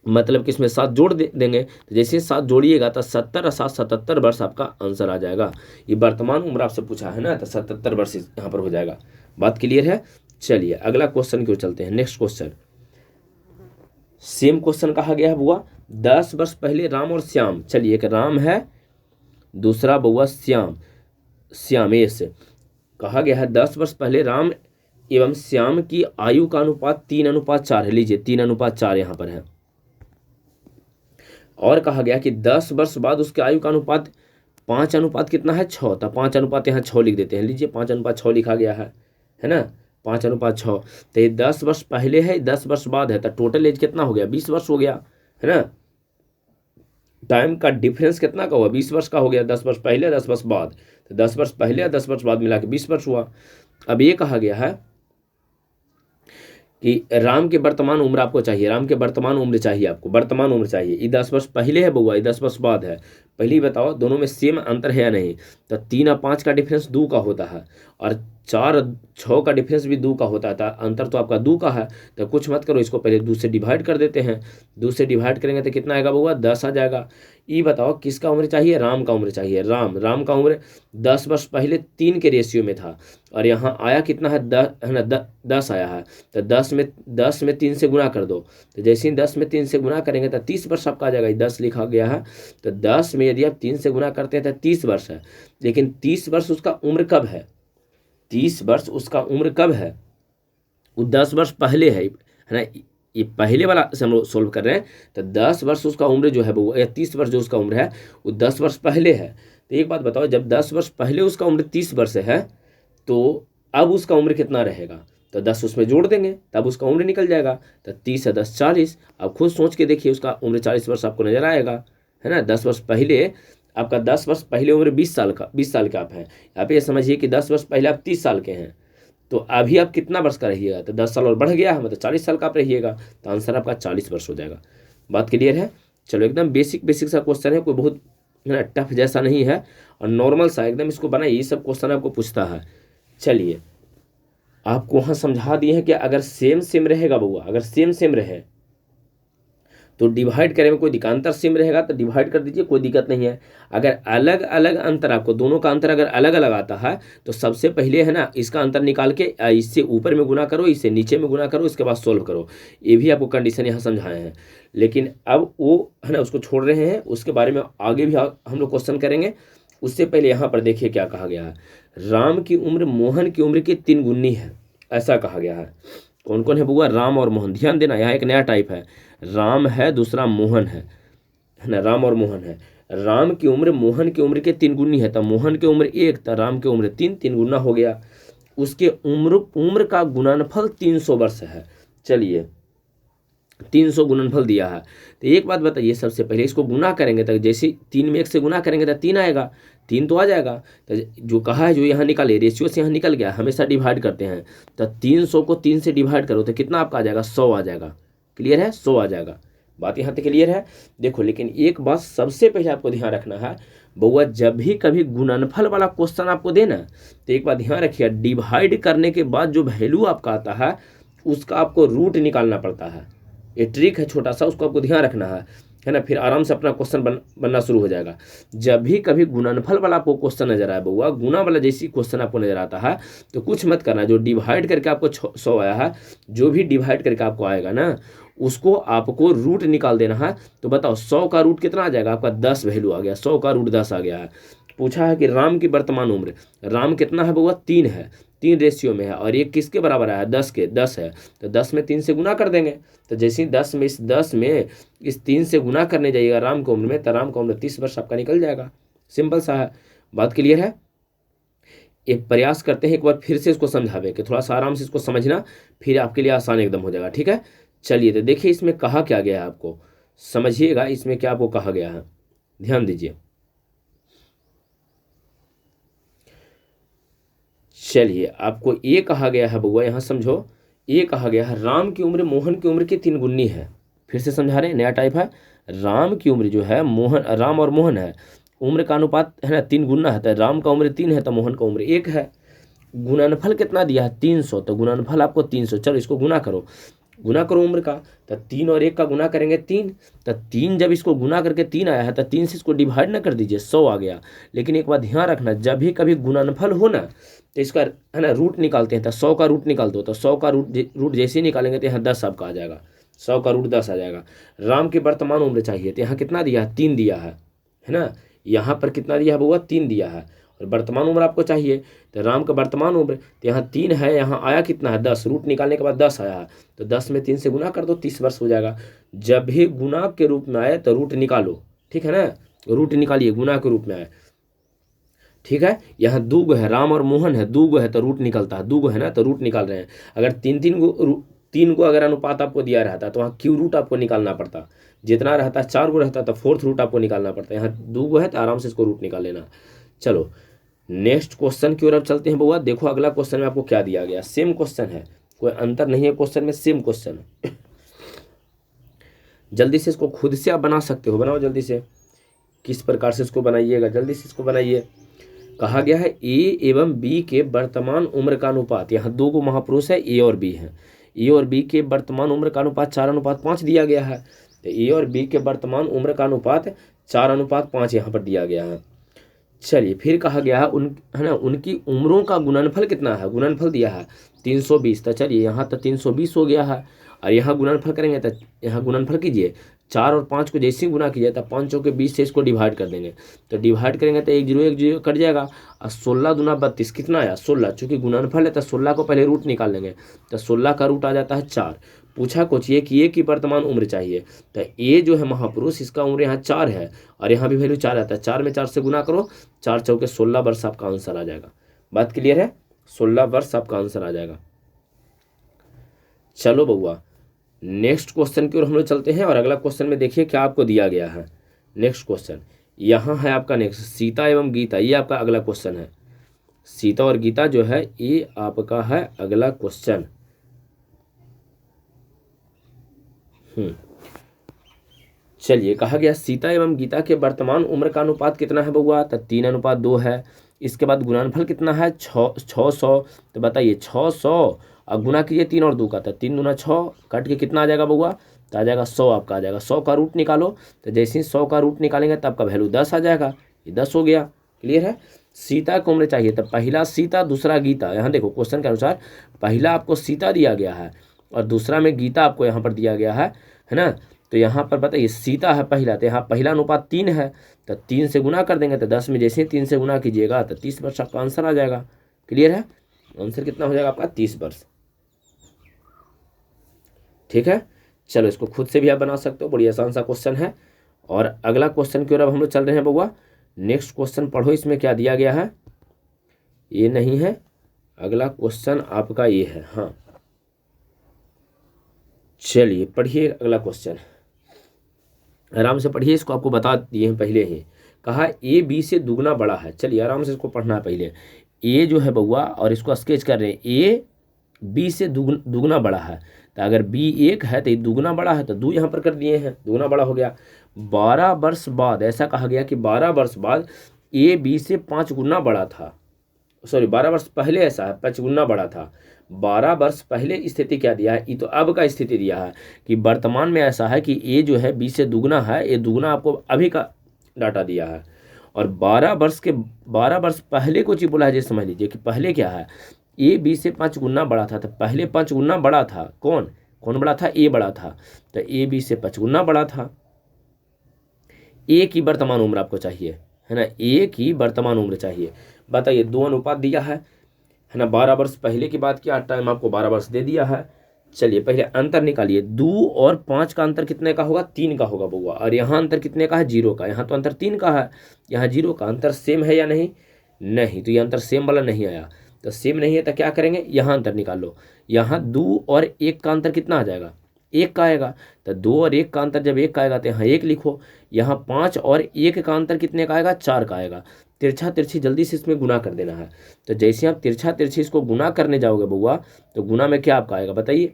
मतलब कि इसमें 7 जोड़ देंगे, तो जैसे 7 जोड़िएगा तो 70 और 7 77 वर्ष आपका आंसर आ जाएगा। ये वर्तमान उम्र आपसे पूछा है ना, तो 77 वर्ष यहाँ पर हो जाएगा। बात क्लियर है। चलिए अगला क्वेश्चन की ओर चलते हैं। नेक्स्ट क्वेश्चन, सेम क्वेश्चन कहा गया है बुआ, 10 वर्ष पहले राम और श्याम, चलिए एक राम है दूसरा बुआ श्यामेश, कहा गया है 10 वर्ष पहले राम एवं श्याम की आयु का अनुपात 3:4 है। लीजिए 3:4 यहाँ पर है, और कहा गया कि 10 वर्ष बाद उसके आयु का अनुपात 5 कितना है 6, तो 5 यहाँ 6 लिख देते हैं। लीजिए 5:6 लिखा गया है ना, 5:6। तो ये 10 वर्ष पहले है 10 वर्ष बाद है, तो टोटल एज कितना हो गया 20 वर्ष हो गया, है ना। टाइम का डिफरेंस कितना का हुआ 20 वर्ष का हो गया, 10 वर्ष पहले 10 वर्ष बाद, तो 10 वर्ष पहले और 10 वर्ष बाद मिला के 20 वर्ष हुआ। अब ये कहा गया है कि राम के वर्तमान उम्र आपको चाहिए, राम के वर्तमान उम्र चाहिए आपको, वर्तमान उम्र चाहिए। ये 10 वर्ष पहले है बउआ, ये 10 वर्ष बाद है। पहले ही बताओ दोनों में सेम अंतर है या नहीं, तो 3 और 5 का डिफरेंस 2 का होता है, और 4 और 6 का डिफरेंस भी 2 का होता है, अंतर तो आपका 2 का है। तो कुछ मत करो, इसको पहले 2 से डिवाइड कर देते हैं, 2 से डिवाइड करेंगे तो कितना आएगा बउआ 10 आ जाएगा। ये बताओ किसका उम्र चाहिए, राम का उम्र चाहिए। राम का उम्र 10 वर्ष पहले 3 के रेशियो में था, और यहाँ आया कितना है 10, है ना, 10 आया है। तो 10 में 3 से गुणा कर दो, तो जैसे ही 10 में 3 से गुणा करेंगे तो 30 वर्ष आपका आ जाएगा। 10 लिखा गया है, तो 10 में यदि आप 3 से गुणा करते हैं तो 30 वर्ष है। लेकिन 30 वर्ष उसका उम्र कब है, 30 वर्ष उसका उम्र कब है, वो 10 वर्ष पहले है ना। ये पहले वाला से हम लोग सोल्व कर रहे हैं, तो 10 वर्ष उसका उम्र जो है वो, या 30 वर्ष जो उसका उम्र है वो 10 वर्ष पहले है। तो एक बात बताओ, जब 10 वर्ष पहले उसका उम्र 30 वर्ष है, तो अब उसका उम्र कितना रहेगा, तो 10 उसमें जोड़ देंगे तब उसका उम्र निकल जाएगा। तो 30 है 10 40, अब खुद सोच के देखिए उसका उम्र 40 वर्ष आपको नजर आएगा, है ना। 10 वर्ष पहले आपका 10 वर्ष पहले उम्र 20 साल का आप हैं। यहाँ पे ये समझिए कि 10 वर्ष पहले आप 30 साल के हैं, तो अभी आप कितना वर्ष का रहिएगा, तो 10 साल और बढ़ गया है, मतलब 40 साल का आप रहिएगा, तो आंसर आपका 40 वर्ष हो जाएगा। बात क्लियर है। चलो एकदम बेसिक सा क्वेश्चन है, कोई बहुत टफ जैसा नहीं है, और नॉर्मल सा एकदम इसको बनाइए, ये सब क्वेश्चन आपको पूछता है। चलिए आपको वहाँ समझा दिए हैं कि अगर सेम रहेगा बउआ, अगर सेम रहे तो डिवाइड करने में कोई दिक्कत, अंतर सेम रहेगा तो डिवाइड कर दीजिए, कोई दिक्कत नहीं है। अगर अलग अलग अंतर, आपको दोनों का अंतर अगर अलग अलग आता है, तो सबसे पहले है ना इसका अंतर निकाल के इससे ऊपर में गुना करो, इससे नीचे में गुना करो, इसके बाद सोल्व करो। ये भी आपको कंडीशन यहाँ समझाए हैं, लेकिन अब वो है ना उसको छोड़ रहे हैं, उसके बारे में आगे भी हम लोग क्वेश्चन करेंगे। उससे पहले यहाँ पर देखिए क्या कहा गया है, राम की उम्र मोहन की उम्र की 3 गुनी है, ऐसा कहा गया है। कौन कौन है बुआ, राम और मोहन। ध्यान देना, यहाँ एक नया टाइप है, राम है दूसरा मोहन है ना, राम और मोहन है। राम की उम्र मोहन की उम्र के 3 गुनी है, तो मोहन की उम्र 1 तो राम की उम्र 3 गुना हो गया। उसके उम्र का गुणनफल 300 वर्ष है। चलिए 300 गुणनफल दिया है, तो एक बात बताइए, सबसे पहले इसको गुना करेंगे तो जैसे 3 में 1 से गुना करेंगे तो 3 आएगा, 3 तो आ जाएगा। तो जो कहा है जो यहाँ निकाले, रेशियो से यहाँ निकल गया, हमेशा डिवाइड करते हैं, तो 300 को 3 से डिवाइड करो तो कितना आपका आ जाएगा 100 आ जाएगा। क्लियर है, 100 आ जाएगा। बात यहाँ तक क्लियर है। देखो लेकिन एक बात सबसे पहले आपको ध्यान रखना है बउआ, जब भी कभी गुणनफल वाला क्वेश्चन आपको देना, तो एक बात ध्यान रखिए, डिवाइड करने के बाद जो वैल्यू आपका आता है उसका आपको रूट निकालना पड़ता है। ये ट्रिक है छोटा सा, उसको आपको ध्यान रखना है ना, फिर आराम से अपना क्वेश्चन बनना शुरू हो जाएगा। जब भी कभी गुणनफल वाला आपको क्वेश्चन नजर आए बउआ, गुना वाला जैसी क्वेश्चन आपको नजर आता है, तो कुछ मत करना, जो डिवाइड करके आपको 100 आया है, जो भी डिवाइड करके आपको आएगा ना, उसको आपको रूट निकाल देना है। तो बताओ 100 का रूट कितना आ जाएगा आपका, 10 वैल्यू आ गया, 100 का रूट 10 आ गया है। पूछा है कि राम की वर्तमान उम्र, राम कितना है बउआ 3 है, 3 रेशियो में है और ये किसके बराबर आया, 10 के, 10 है तो 10 में 3 से गुना कर देंगे। तो जैसे ही 10 में इस 3 से गुना करने जाइएगा राम की उम्र में, तो राम का उम्र 30 वर्ष आपका निकल जाएगा। सिंपल सा है, बात क्लियर है। एक प्रयास करते हैं एक बार फिर से इसको समझावे कि थोड़ा सा आराम से इसको समझना, फिर आपके लिए आसान एकदम हो जाएगा। ठीक है, चलिए तो देखिए इसमें कहा क्या गया है, आपको समझिएगा इसमें क्या आपको कहा गया है, ध्यान दीजिए। चलिए आपको ये कहा गया है बउआ, यहाँ समझो, ये कहा गया है राम की उम्र मोहन की उम्र की 3 गुनी है। फिर से समझा रहे हैं, नया टाइप है। राम की उम्र जो है राम और मोहन है, उम्र का अनुपात है ना 3 गुना है। तो राम का उम्र 3 है तो मोहन का उम्र 1 है। गुणनफल कितना दिया है, 300, तो गुणनफल आपको 300। चलो इसको गुना करो उम्र का, तो 3 और 1 का गुना करेंगे 3, तो 3 जब इसको गुना करके 3 आया है तो 3 से इसको डिवाइड ना कर दीजिए, 100 आ गया। लेकिन एक बात ध्यान रखना, जब भी कभी गुणनफल हो ना तो इसका है ना रूट निकालते हैं, तो 100 का रूट निकाल दो, तो 100 का रूट जैसे ही निकालेंगे तो यहाँ 10 आपका आ जाएगा, 100 का रूट 10 आ जाएगा। राम की वर्तमान उम्र चाहिए, तो यहाँ कितना दिया है, 3 दिया है ना। यहाँ पर कितना दिया है बउआ, 3 दिया है। और वर्तमान उम्र आपको चाहिए, तो राम का वर्तमान उम्र, तो यहाँ 3 है, यहाँ आया कितना है 10, रूट निकालने के बाद 10 आया है, तो 10 में 3 से गुना कर दो, 30 वर्ष हो जाएगा। जब भी गुना के रूप में आए तो रूट निकालो, ठीक है ना, रूट निकालिए गुना के रूप में आए। ठीक है, यहाँ 2 है, राम और मोहन है, 2 है तो रूट निकलता है, 2 है ना तो रूट निकाल रहे हैं। अगर 3 को अगर अनुपात आपको दिया रहता तो वहाँ क्यू रूट आपको निकालना पड़ता, जितना रहता 4 रहता तो 4th रूट आपको निकालना पड़ता। यहाँ 2 है तो आराम से इसको रूट निकाल लेना। चलो नेक्स्ट क्वेश्चन की ओर अब चलते हैं बउआ। देखो अगला क्वेश्चन में आपको क्या दिया गया, सेम क्वेश्चन है, कोई अंतर नहीं है क्वेश्चन में, सेम क्वेश्चन है। जल्दी से इसको खुद से आप बना सकते हो, बनाओ जल्दी से, किस प्रकार से इसको बनाइएगा, जल्दी से इसको बनाइए। कहा गया है ए एवं बी के वर्तमान उम्र का अनुपात, यहाँ 2 गो महापुरुष है, ए और बी है, ए और बी के वर्तमान उम्र का अनुपात 4:5 दिया गया है। तो ए और बी के वर्तमान उम्र का अनुपात 4:5 यहाँ पर दिया गया है। चलिए फिर कहा गया है ना उनकी उम्रों का गुणनफल कितना है, गुणनफल दिया है 320। तो चलिए यहाँ तो 320 हो गया है, और यहाँ गुणनफल करेंगे तो यहाँ गुणनफल कीजिए, 4 और 5 को जैसे ही गुना कीजिए तो 5 के 20 से इसको डिवाइड कर देंगे, तो डिवाइड करेंगे तो 1 0 कट जाएगा, और 16 दूना 32 कितना आया 16। चूँकि गुणनफल है तो 16 को पहले रूट निकाल लेंगे, तो 16 का रूट आ जाता है 4। पूछा कुछ ये कि ए की वर्तमान उम्र चाहिए, तो ए जो है महापुरुष, इसका उम्र यहाँ 4 है और यहाँ भी वैल्यू 4 आता है, 4 में 4 से गुना करो, 4 चौके 16 वर्ष आपका आंसर आ जाएगा। बात क्लियर है, 16 वर्ष आपका आंसर आ जाएगा। चलो बउआ नेक्स्ट क्वेश्चन की ओर हम लोग चलते हैं, और अगला क्वेश्चन में देखिए क्या आपको दिया गया है। नेक्स्ट क्वेश्चन यहाँ है आपका नेक्स्ट, सीता एवं गीता, ये आपका अगला क्वेश्चन है। सीता और गीता जो है ये आपका है अगला क्वेश्चन। चलिए कहा गया सीता एवं गीता के वर्तमान उम्र का अनुपात कितना है बउआ, तो 3:2 है। इसके बाद गुणनफल कितना है 600। तो बताइए 600 और गुना कीजिए 3 और 2 का, तो 3 दूना 6, कट के कितना आ जाएगा बउआ, तो आ जाएगा 100 आपका आ जाएगा। 100 का रूट निकालो, तो जैसे ही 100 का रूट निकालेंगे तब आपका वैल्यू 10 आ जाएगा, ये 10 हो गया। क्लियर है। सीता की उम्र चाहिए, तो पहला सीता दूसरा गीता, यहाँ देखो क्वेश्चन के अनुसार पहला आपको सीता दिया गया है और दूसरा में गीता आपको यहाँ पर दिया गया है ना। तो यहाँ पर बताइए सीता है पहला, तो यहाँ पहला अनुपात 3 है, तो 3 से गुना कर देंगे, तो 10 में जैसे ही 3 से गुना कीजिएगा तो 30 वर्ष आपका आंसर आ जाएगा। क्लियर है, आंसर कितना हो जाएगा आपका 30 वर्ष। ठीक है, चलो इसको खुद से भी आप बना सकते हो, बड़ी आसान सा क्वेश्चन है। और अगला क्वेश्चन की ओर अब हम लोग चल रहे हैं बउआ। नेक्स्ट क्वेश्चन पढ़ो, इसमें क्या दिया गया है, ये नहीं है, अगला क्वेश्चन आपका ये है। हाँ चलिए पढ़िए अगला क्वेश्चन, आराम से पढ़िए, इसको आपको बता दिए हैं पहले ही। कहा ए बी से दुगना बड़ा है। चलिए आराम से इसको पढ़ना है पहले। ए जो है बउआ, और इसको स्केच कर रहे हैं, ए बी से दुगना बड़ा है, तो अगर बी 1 है तो ये दुगना बड़ा है, तो 2 यहाँ पर कर दिए हैं, दुगना बड़ा हो गया। 12 वर्ष बाद ऐसा कहा गया कि 12 वर्ष बाद ए बी से 5 गुना बड़ा था, सॉरी 12 वर्ष पहले ऐसा है 5 गुना बड़ा था। 12 वर्ष पहले स्थिति क्या दिया है, ये तो अब का स्थिति दिया है कि वर्तमान में ऐसा है कि ए जो है बी से दुगना है, ये दुगना आपको अभी का डाटा दिया है। और 12 वर्ष पहले को चीज बोला है, जैसे समझ लीजिए कि पहले क्या है, ए बी से 5 गुना बड़ा था, तो पहले 5 गुना बड़ा था, कौन बड़ा था, ए बड़ा था, तो ए बी से 5 गुना बड़ा था। ए की वर्तमान उम्र आपको चाहिए है ना, ए की वर्तमान उम्र चाहिए। बताइए 2 अनुपात दिया है, है ना। 12 वर्ष पहले की बात किया, टाइम आपको 12 वर्ष दे दिया है। चलिए पहले अंतर निकालिए, 2 और 5 का अंतर कितने का होगा, 3 का होगा बउआ। और यहाँ अंतर कितने का है, 0 का। यहाँ तो अंतर 3 का है, यहाँ 0 का। अंतर सेम है या नहीं, नहीं, तो ये अंतर सेम वाला नहीं आया। तो सेम नहीं है तो क्या करेंगे, यहाँ अंतर निकाल लो। यहाँ 2 और 1 का अंतर कितना आ जाएगा, 1 का आएगा। तो 2 और 1 का अंतर जब 1 का आएगा तो यहाँ 1 लिखो। यहाँ 5 और 1 का अंतर कितने का आएगा, 4 का आएगा। तिरछा तिरछी जल्दी से इसमें गुना कर देना है। तो जैसे आप तिरछा तिरछी इसको गुना करने जाओगे बउआ, तो गुना में क्या आपका आएगा बताइए,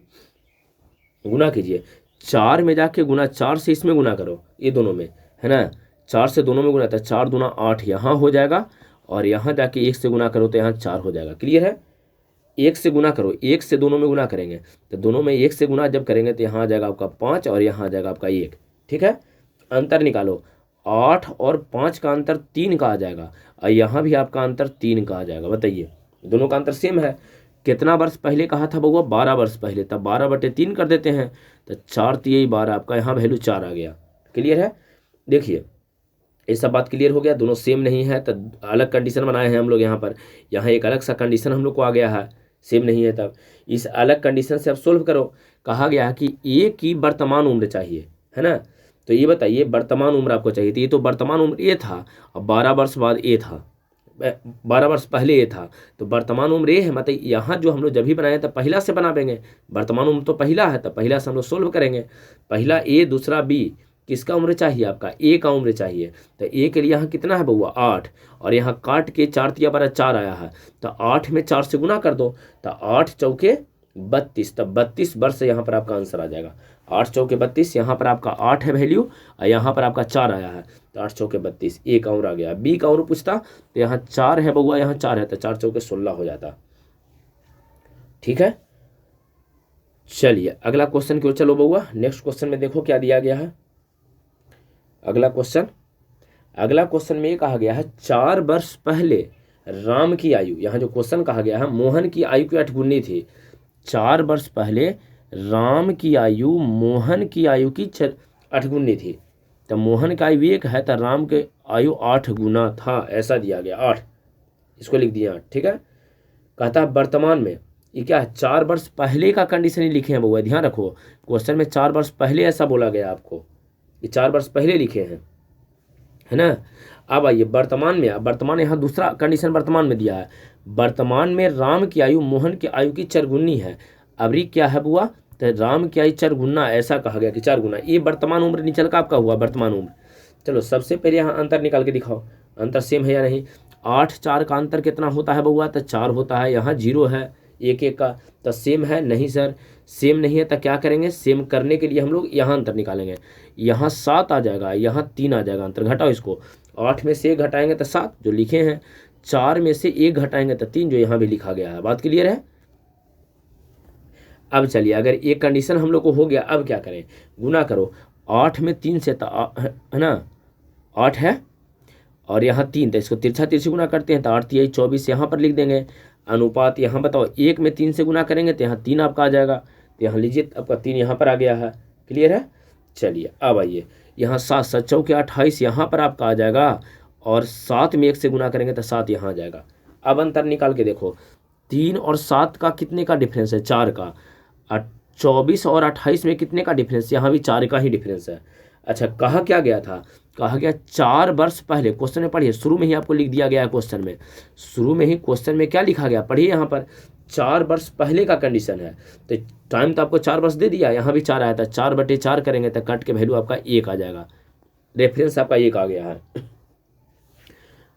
गुना कीजिए। 4 में जाके गुना, 4 से इसमें गुना करो, ये दोनों में, है ना। 4 से दोनों में गुना, था 4 दूना 8 यहाँ हो जाएगा। और यहाँ जाके 1 से गुना करो तो यहाँ 4 हो जाएगा। क्लियर है। 1 से गुना करो, 1 से दोनों में गुना करेंगे तो दोनों में 1 से गुना जब करेंगे तो यहाँ आ जाएगा आपका 5 और यहाँ आ जाएगा आपका 1। ठीक है। अंतर निकालो, 8 और 5 का अंतर 3 का आ जाएगा, और यहाँ भी आपका अंतर 3 का आ जाएगा। बताइए, दोनों का अंतर सेम है। कितना वर्ष पहले कहा था बउआ, 12 वर्ष पहले, तब 12/3 कर देते हैं तो 4 3 12, आपका यहाँ वैल्यू 4 आ गया। क्लियर है। देखिए ये सब बात क्लियर हो गया। दोनों सेम नहीं है तो अलग कंडीशन बनाए हैं हम लोग यहाँ पर। यहाँ एक अलग सा कंडीशन हम लोग को आ गया है, सेम नहीं है तब। इस अलग कंडीशन से अब सोल्व करो। कहा गया है कि ए की वर्तमान उम्र चाहिए, है ना। तो ये बताइए वर्तमान उम्र आपको चाहिए, तो ये तो वर्तमान उम्र ए था, अब 12 वर्ष बाद ए था, 12 वर्ष पहले ए था, तो वर्तमान उम्र ए है। मतलब यहाँ जो हम लोग जब भी बनाए तो पहला से बना देंगे, वर्तमान उम्र तो पहला है, तो पहला से हम लोग सोल्व करेंगे। पहला ए, दूसरा बी, किसका उम्र चाहिए, आपका ए का उम्र चाहिए। तो ए के लिए यहाँ कितना है बउआ, 8, और यहाँ काट के 4 तिया 12 4 आया है, तो 8 में 4 से गुना कर दो, तो 8 चौके 32, तब 32 वर्ष यहाँ पर आपका आंसर आ जाएगा। 8 चौके 32, यहाँ पर आपका 8 है वैल्यू, और यहाँ पर आपका 4 आया है, तो 8 चौके 32, ए का उम्र आ गया। बी का उम्र पूछता तो यहाँ 4 है बउआ, यहाँ 4 है, तो 4 चौके 16 हो जाता। ठीक है। चलिए अगला क्वेश्चन की ओर चलो बउआ। नेक्स्ट क्वेश्चन में देखो क्या दिया गया है। अगला क्वेश्चन में ये कहा गया है, 4 वर्ष पहले राम की आयु, यहाँ जो क्वेश्चन कहा गया है, मोहन की आयु की 8 गुनी थी। 4 वर्ष पहले राम की आयु मोहन की आयु की 8 गुनी थी। तो मोहन का आयु 1 है, तो राम के आयु 8 गुना था, ऐसा दिया गया 8, इसको लिख दिया 8। ठीक है। कहता है वर्तमान में, ये क्या है, 4 वर्ष पहले का कंडीशन ही लिखे हैं बउआ, ध्यान रखो। क्वेश्चन में 4 वर्ष पहले ऐसा बोला गया आपको, ये 4 वर्ष पहले लिखे हैं, है ना। अब आइए वर्तमान में, वर्तमान यहाँ दूसरा कंडीशन वर्तमान में दिया है। वर्तमान में राम की आयु मोहन की आयु की 4 गुनी है। अभी क्या है बुआ, तो राम की आयु 4 गुना, ऐसा कहा गया कि 4 गुना। ये वर्तमान उम्र निचल का आपका हुआ वर्तमान उम्र। चलो सबसे पहले यहाँ अंतर निकाल के दिखाओ, अंतर सेम है या नहीं। 8 4 का अंतर कितना होता है बउआ, तो 4 होता है। यहाँ 0 है, 1 1 का, तो सेम है नहीं सर, सेम नहीं है तो क्या करेंगे, सेम करने के लिए हम लोग यहाँ अंतर निकालेंगे। यहाँ 7 आ जाएगा, यहाँ 3 आ जाएगा, अंतर घटाओ इसको। 8 में से 1 घटाएंगे तो 7 जो लिखे हैं, 4 में से 1 घटाएंगे तो 3 जो यहाँ भी लिखा गया है। बात क्लियर है। अब चलिए अगर एक कंडीशन हम लोग को हो गया, अब क्या करें, गुना करो। 8 में 3 से, है ना, 8 है और यहाँ 3, तो इसको तिरछा तिरछी गुना करते हैं तो 8 3 24 यहाँ पर लिख देंगे। अनुपात यहाँ बताओ, 1 में 3 से गुना करेंगे तो यहाँ 3 आपका आ जाएगा, तो यहाँ लीजिए आपका 3 यहाँ पर आ गया है। क्लियर है। चलिए अब आइए, यहाँ 7 7 चौके 28 यहाँ पर आपका आ जाएगा, और 7 में 1 से गुना करेंगे तो 7 यहाँ आ जाएगा। अब अंतर निकाल के देखो, 3 और 7 का कितने का डिफरेंस है, 4 का। 24 और 28 में कितने का डिफरेंस, यहाँ भी 4 का ही डिफरेंस है। अच्छा कहा क्या गया था, कहा गया 4 वर्ष पहले, क्वेश्चन में पढ़िए, शुरू में ही आपको लिख दिया गया है क्वेश्चन में, शुरू में ही क्वेश्चन में क्या लिखा गया पढ़िए, यहाँ पर 4 वर्ष पहले का कंडीशन है। तो टाइम तो आपको 4 वर्ष दे दिया, यहाँ भी 4 आया था, 4/4 करेंगे तो कट के वैल्यू आपका 1 आ जाएगा, रेफरेंस आपका 1 आ गया है।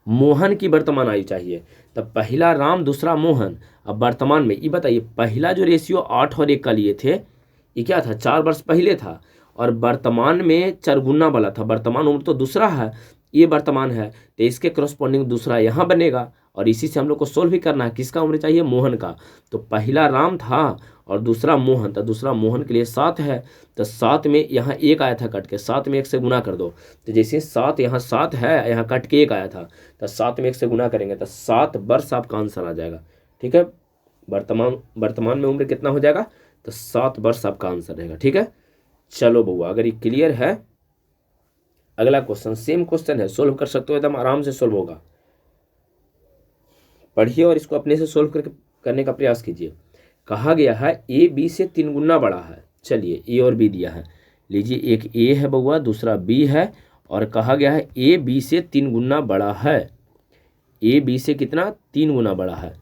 मोहन की वर्तमान आयु चाहिए, तो पहला राम दूसरा मोहन। अब वर्तमान में ये बताइए, पहला जो रेशियो 8 और 1 का लिए थे, ये क्या था, 4 वर्ष पहले था, और वर्तमान में 4 गुना वाला था। वर्तमान उम्र तो दूसरा है, ये वर्तमान है, तो इसके करस्पॉन्डिंग दूसरा यहाँ बनेगा, और इसी से हम लोग को सोल्व भी करना है। किसका उम्र चाहिए, मोहन का। तो पहला राम था और दूसरा मोहन, तो दूसरा मोहन के लिए 7 है, तो 7 में यहाँ 1 आया था कट के, 7 में 1 से गुना कर दो, तो जैसे 7 यहाँ 7 है, यहाँ कट के 1 आया था, तो 7 में 1 से गुना करेंगे तो 7 वर्ष आपका आंसर आ जाएगा। ठीक है। वर्तमान में उम्र कितना हो जाएगा, तो 7 वर्ष आपका आंसर रहेगा। ठीक है। चलो बउआ अगर ये क्लियर है, अगला क्वेश्चन सेम क्वेश्चन है, सोल्व कर सकते हो, एकदम आराम से सोल्व होगा। पढ़िए और इसको अपने से सोल्व करने का प्रयास कीजिए। कहा गया है ए बी से 3 गुना बड़ा है। चलिए ए और बी दिया है, लीजिए एक ए है बउआ, दूसरा बी है, और कहा गया है ए बी से 3 गुना बड़ा है। ए बी से कितना? 3 गुना बड़ा है।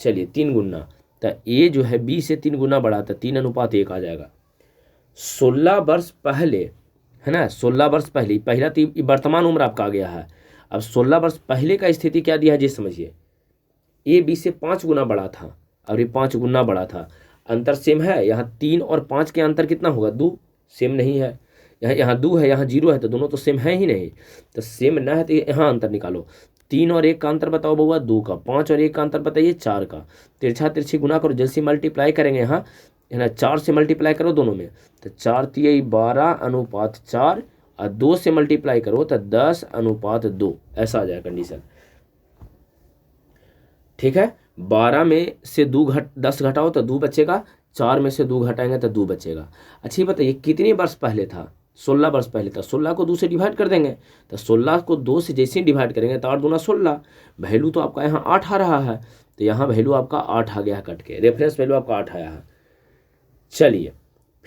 चलिए 3 गुना, तो ए जो है बी से 3 गुना बड़ा था, 3:1 आ जाएगा। 16 वर्ष पहले, है ना, 16 वर्ष पहले, पहला तो वर्तमान उम्र आपका आ गया है। अब 16 वर्ष पहले का स्थिति क्या दिया है जी समझिए। ए बी से 5 गुना बड़ा था और ये 5 गुना बड़ा था। अंतर सेम है, यहाँ 3 और 5 के अंतर कितना होगा? 2। सेम नहीं है, यहाँ 2 है, यहाँ 0 है, तो दोनों तो सेम है ही नहीं। तो सेम ना है तो यहाँ अंतर निकालो। 3 और 1 का अंतर बताओ बउआ? 2 का। 5 और 1 का अंतर बताइए? 4 का। तिरछा तिरछी गुना करो, जैसे मल्टीप्लाई करेंगे यहाँ, है ना, 4 से मल्टीप्लाई करो दोनों में, तो 4 तिया 12:4, और 2 से मल्टीप्लाई करो तो 10:2, ऐसा आ जाएगा कंडीशन। ठीक है, 12 में से 10 घटाओ तो 2 बचेगा, 4 में से 2 घटाएंगे तो 2 बचेगा। अच्छा बताइए कितने वर्ष पहले था? 16 वर्ष पहले था। 16 को 2 से डिवाइड कर देंगे, तो 16 को 2 से जैसे ही डिवाइड करेंगे तो 8 दूना 16, वैल्यू तो आपका यहाँ 8 आ रहा है, तो यहाँ वैल्यू आपका 8 आ गया है कट के, रेफरेंस वैल्यू आपका 8 आया है। चलिए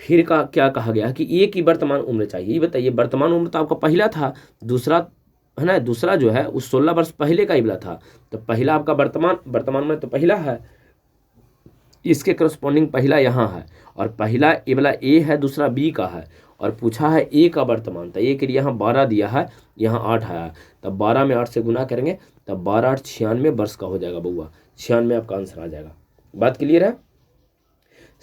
फिर क्या कहा गया कि ए की वर्तमान उम्र चाहिए। ये बताइए वर्तमान उम्र तो आपका पहला था, दूसरा है ना, दूसरा जो है उस 16 वर्ष पहले का ही वाला था, तो पहला आपका वर्तमान में तो पहला है, इसके करस्पॉन्डिंग पहला यहाँ है, और पहला ए वाला ए है, दूसरा बी का है, और पूछा है ए का वर्तमान, तो ए के लिए यहाँ 12 दिया है, यहाँ 8 आया, तब 12 में 8 से गुना करेंगे तब 12 8 96 वर्ष का हो जाएगा बउआ, 96 आपका आंसर आ जाएगा। बात क्लियर है?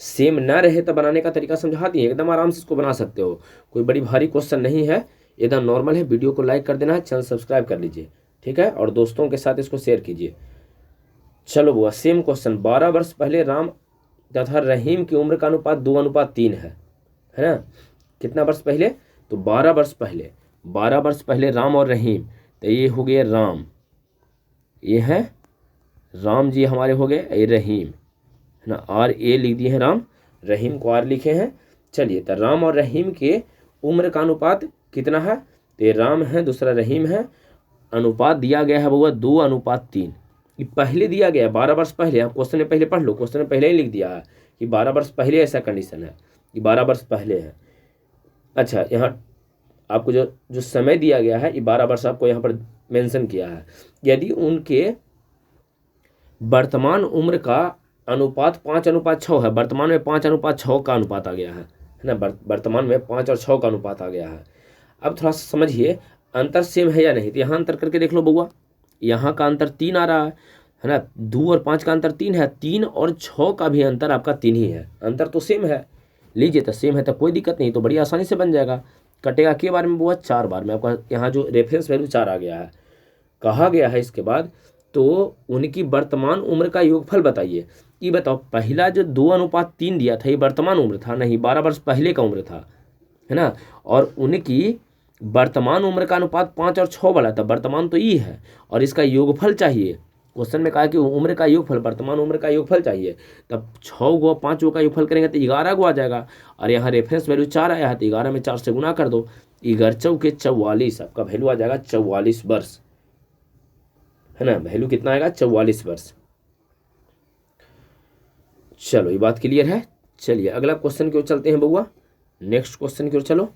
सेम ना रहे तो बनाने का तरीका समझा दिए, एकदम आराम से इसको बना सकते हो, कोई बड़ी भारी क्वेश्चन नहीं है, एकदम नॉर्मल है। वीडियो को लाइक कर देना है, चैनल सब्सक्राइब कर लीजिए, ठीक है, और दोस्तों के साथ इसको शेयर कीजिए। चलो बुआ सेम क्वेश्चन, 12 वर्ष पहले राम तथा रहीम की उम्र का अनुपात 2:3 है ना? कितना वर्ष पहले? तो 12 वर्ष पहले, 12 वर्ष पहले राम और रहीम, तो ये हो गए राम, ये है राम जी हमारे हो गए, ये रहीम है ना, आर ए लिख दिए हैं राम, रहीम को आर लिखे हैं। चलिए तो राम और रहीम के उम्र का अनुपात कितना है? तो ये राम है, दूसरा रहीम है, अनुपात दिया गया है बउआ 2:3। ये पहले दिया गया है 12 वर्ष पहले, आप क्वेश्चन में पहले पढ़ लो, क्वेश्चन में पहले ही लिख दिया है कि 12 वर्ष पहले ऐसा कंडीशन है, ये 12 वर्ष पहले है। अच्छा यहाँ आपको जो समय दिया गया है ये 12 वर्ष आपको यहाँ पर मेंशन किया है। यदि उनके वर्तमान उम्र का अनुपात 5:6 है, वर्तमान में 5:6 का अनुपात आ गया है ना, वर्तमान में 5 और 6 का अनुपात आ गया है। अब थोड़ा सा समझिए अंतर सेम है या नहीं, तो यहाँ अंतर करके देख लो बउआ, यहाँ का अंतर 3 आ रहा है ना, 2 और 5 का अंतर 3 है, 3 और 6 का भी अंतर आपका 3 ही है, अंतर तो सेम है। लीजिए तो सेम है तो कोई दिक्कत नहीं, तो बड़ी आसानी से बन जाएगा। कटेगा के बार में बउआ? 4 बार में, आपका यहाँ जो रेफरेंस वैल्यू 4 आ गया है। कहा गया है इसके बाद तो उनकी वर्तमान उम्र का योगफल बताइए। ये बताओ पहला जो 2:3 दिया था ये वर्तमान उम्र था नहीं, 12 वर्ष पहले का उम्र था, है ना, और उनकी वर्तमान उम्र का अनुपात 5 और 6 वाला था, वर्तमान तो ये है, और इसका योगफल चाहिए। क्वेश्चन में कहा कि उम्र का योगफल, वर्तमान उम्र का योगफल चाहिए, तब 6 गो 5 गो का योगफल करेंगे तो 11 गो आ जाएगा, और यहाँ रेफरेंस वैल्यू 4 आया है तो 11 में 4 से गुना कर दो, 11 के 44, आपका वैल्यू आ जाएगा 44 वर्ष, है ना, वैल्यू कितना आएगा? 44 वर्ष। चलो ये बात क्लियर है। चलिए अगला क्वेश्चन की ओर चलते हैं बउआ, नेक्स्ट क्वेश्चन की ओर चलो।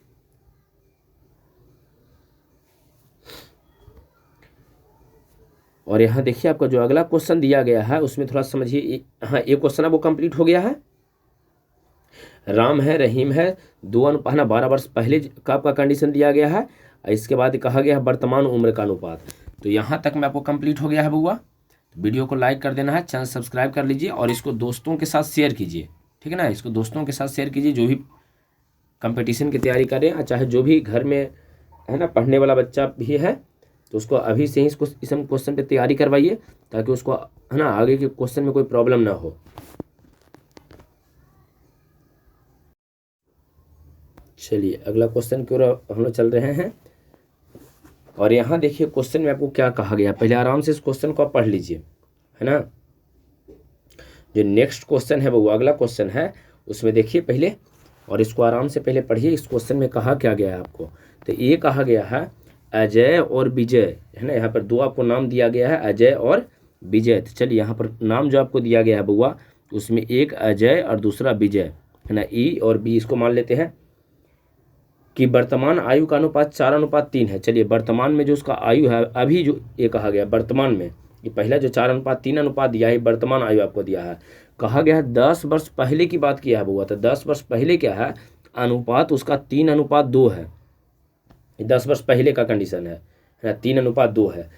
और यहाँ देखिए आपका जो अगला क्वेश्चन दिया गया है उसमें थोड़ा समझिए, हाँ एक क्वेश्चन वो कंप्लीट हो गया है। राम है, रहीम है, 12 वर्ष पहले का आपका कंडीशन दिया गया है, इसके बाद कहा गया है वर्तमान उम्र का अनुपात। तो यहाँ तक में आपको कंप्लीट हो गया है बउआ। वीडियो को लाइक कर देना है, चैनल सब्सक्राइब कर लीजिए, और इसको दोस्तों के साथ शेयर कीजिए, ठीक है ना, इसको दोस्तों के साथ शेयर कीजिए जो भी कंपटीशन की तैयारी करें, चाहे जो भी घर में है ना पढ़ने वाला बच्चा भी है, तो उसको अभी से ही इसको इस क्वेश्चन पे तैयारी करवाइए, ताकि उसको है ना आगे के क्वेश्चन में कोई प्रॉब्लम ना हो। चलिए अगला क्वेश्चन की ओर हम लोग चल रहे हैं, और यहाँ देखिए क्वेश्चन में आपको क्या कहा गया, पहले आराम से इस क्वेश्चन को आप पढ़ लीजिए, है ना। जो नेक्स्ट क्वेश्चन है वो अगला क्वेश्चन है, उसमें देखिए पहले, और इसको आराम से पहले पढ़िए। इस क्वेश्चन में कहा क्या गया है आपको, तो ये कहा गया है अजय और विजय, है ना, यहाँ पर 2 आपको नाम दिया गया है, अजय और विजय। तो चलिए यहाँ पर नाम जो आपको दिया गया है बउआ, उसमें एक अजय और दूसरा विजय है ना, ई और बी। इसको मान लेते हैं कि वर्तमान आयु का अनुपात 4:3 है। चलिए वर्तमान में जो उसका आयु है, अभी जो ये कहा गया वर्तमान में, ये पहला जो 4:3 अनुपात दिया है, वर्तमान आयु आपको दिया है। कहा गया है 10 वर्ष पहले की बात किया है बउआ। तो 10 वर्ष पहले क्या है, अनुपात उसका 3:2 है। 10 वर्ष पहले का कंडीशन है ना, 3:2 है।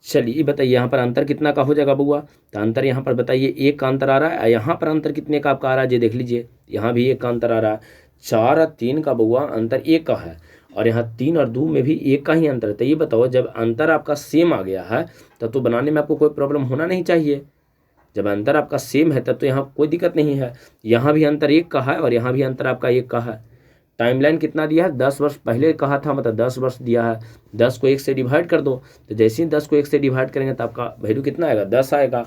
चलिए बताइए यहाँ पर अंतर कितना का हो जाएगा बउआ। तो अंतर यहाँ पर बताइए 1 का अंतर आ रहा है। यहाँ पर अंतर कितने का आपका आ रहा है, ये देख लीजिए, यहाँ भी 1 का अंतर आ रहा है। 4 और 3 का बउआ अंतर 1 का है, और यहाँ 3 और 2 में भी 1 का ही अंतर है। तो ये बताओ, जब अंतर आपका सेम आ गया है तब तो बनाने में आपको कोई प्रॉब्लम होना नहीं चाहिए। जब अंतर आपका सेम है तब तो यहाँ कोई दिक्कत नहीं है। यहाँ भी अंतर 1 का है और यहाँ भी अंतर आपका 1 का है। टाइमलाइन कितना दिया है, 10 वर्ष पहले कहा था, मतलब 10 वर्ष दिया है। 10 को 1 से डिवाइड कर दो, तो जैसे ही 10 को 1 से डिवाइड करेंगे तो आपका वैल्यू कितना आएगा, 10 आएगा।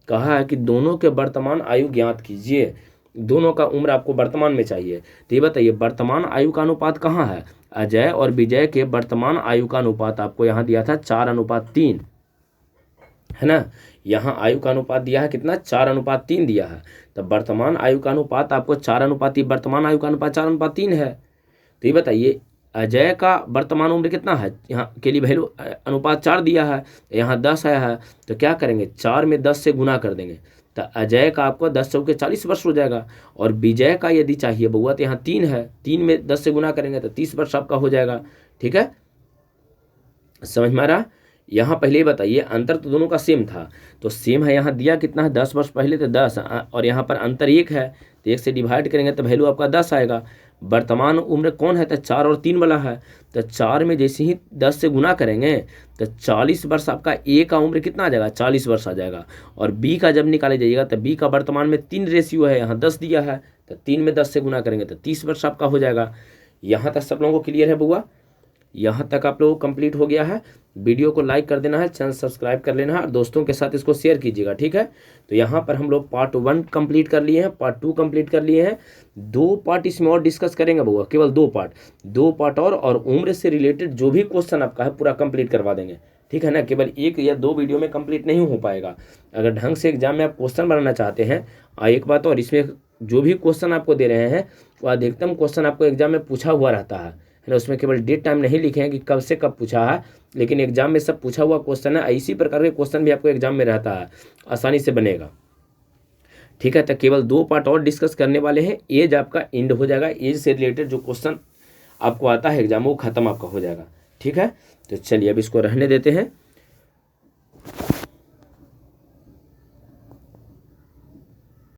कहा है कि दोनों के वर्तमान आयु ज्ञात कीजिए। दोनों का उम्र आपको वर्तमान में चाहिए। तो ये बताइए वर्तमान आयु का अनुपात कहाँ है, अजय और विजय के वर्तमान आयु का अनुपात आपको यहाँ दिया था 4:3 है ना। यहाँ आयु का अनुपात दिया है कितना, 4:3 दिया है। तब वर्तमान आयु का अनुपात आपको 4:3, वर्तमान आयु का अनुपात 4:3 है। तो ये बताइए अजय का वर्तमान उम्र कितना है, यहाँ के लिए वैल्यू अनुपात 4 दिया है, यहाँ 10 आया है। तो क्या करेंगे, 4 में 10 से गुना कर देंगे, तो अजय का आपको 10 चौके 40 वर्ष हो जाएगा। और विजय का यदि चाहिए बउआ तो यहाँ 3 है, 3 में 10 से गुना करेंगे तो 30 वर्ष आपका हो जाएगा। ठीक है, समझ में आ रहा। यहाँ पहले ही बताइए अंतर तो दोनों का सेम था, तो सेम है, यहाँ दिया कितना है 10 वर्ष पहले तो 10, और यहाँ पर अंतर 1 है, तो 1 से डिवाइड करेंगे तो वैल्यू आपका 10 आएगा। वर्तमान उम्र कौन है, तो 4 और 3 वाला है। तो 4 में जैसे ही 10 से गुना करेंगे तो 40 वर्ष आपका ए का उम्र कितना आ जाएगा, 40 वर्ष आ जाएगा। और बी का जब निकाले जाइएगा तो बी का वर्तमान में 3 रेशियो है, यहाँ 10 दिया है, तो 3 में 10 से गुना करेंगे तो 30 वर्ष आपका हो जाएगा। यहाँ तक सब लोगों को क्लियर है बउआ, यहाँ तक आप लोगों को कंप्लीट हो गया है। वीडियो को लाइक कर देना है, चैनल सब्सक्राइब कर लेना है और दोस्तों के साथ इसको शेयर कीजिएगा। ठीक है, तो यहाँ पर हम लोग पार्ट 1 कंप्लीट कर लिए हैं, पार्ट 2 कंप्लीट कर लिए हैं। 2 पार्ट इसमें और डिस्कस करेंगे बउआ, केवल 2 पार्ट और उम्र से रिलेटेड जो भी क्वेश्चन आपका है पूरा कंप्लीट करवा देंगे। ठीक है ना, केवल 1 या 2 वीडियो में कंप्लीट नहीं हो पाएगा। अगर ढंग से एग्जाम में आप क्वेश्चन बनाना चाहते हैं, एक बात और, इसमें जो भी क्वेश्चन आपको दे रहे हैं वो अधिकतम क्वेश्चन आपको एग्जाम में पूछा हुआ रहता है ना। उसमें केवल डेट टाइम नहीं लिखे हैं कि कब से कब पूछा है, लेकिन एग्जाम में सब पूछा हुआ क्वेश्चन है। इसी प्रकार के क्वेश्चन भी आपको एग्जाम में रहता है, आसानी से बनेगा। ठीक है, तो केवल 2 पार्ट और डिस्कस करने वाले हैं। एज आपका एंड हो जाएगा, एज से रिलेटेड जो क्वेश्चन आपको आता है एग्जाम वो खत्म आपका हो जाएगा। ठीक है, तो चलिए अब इसको रहने देते हैं।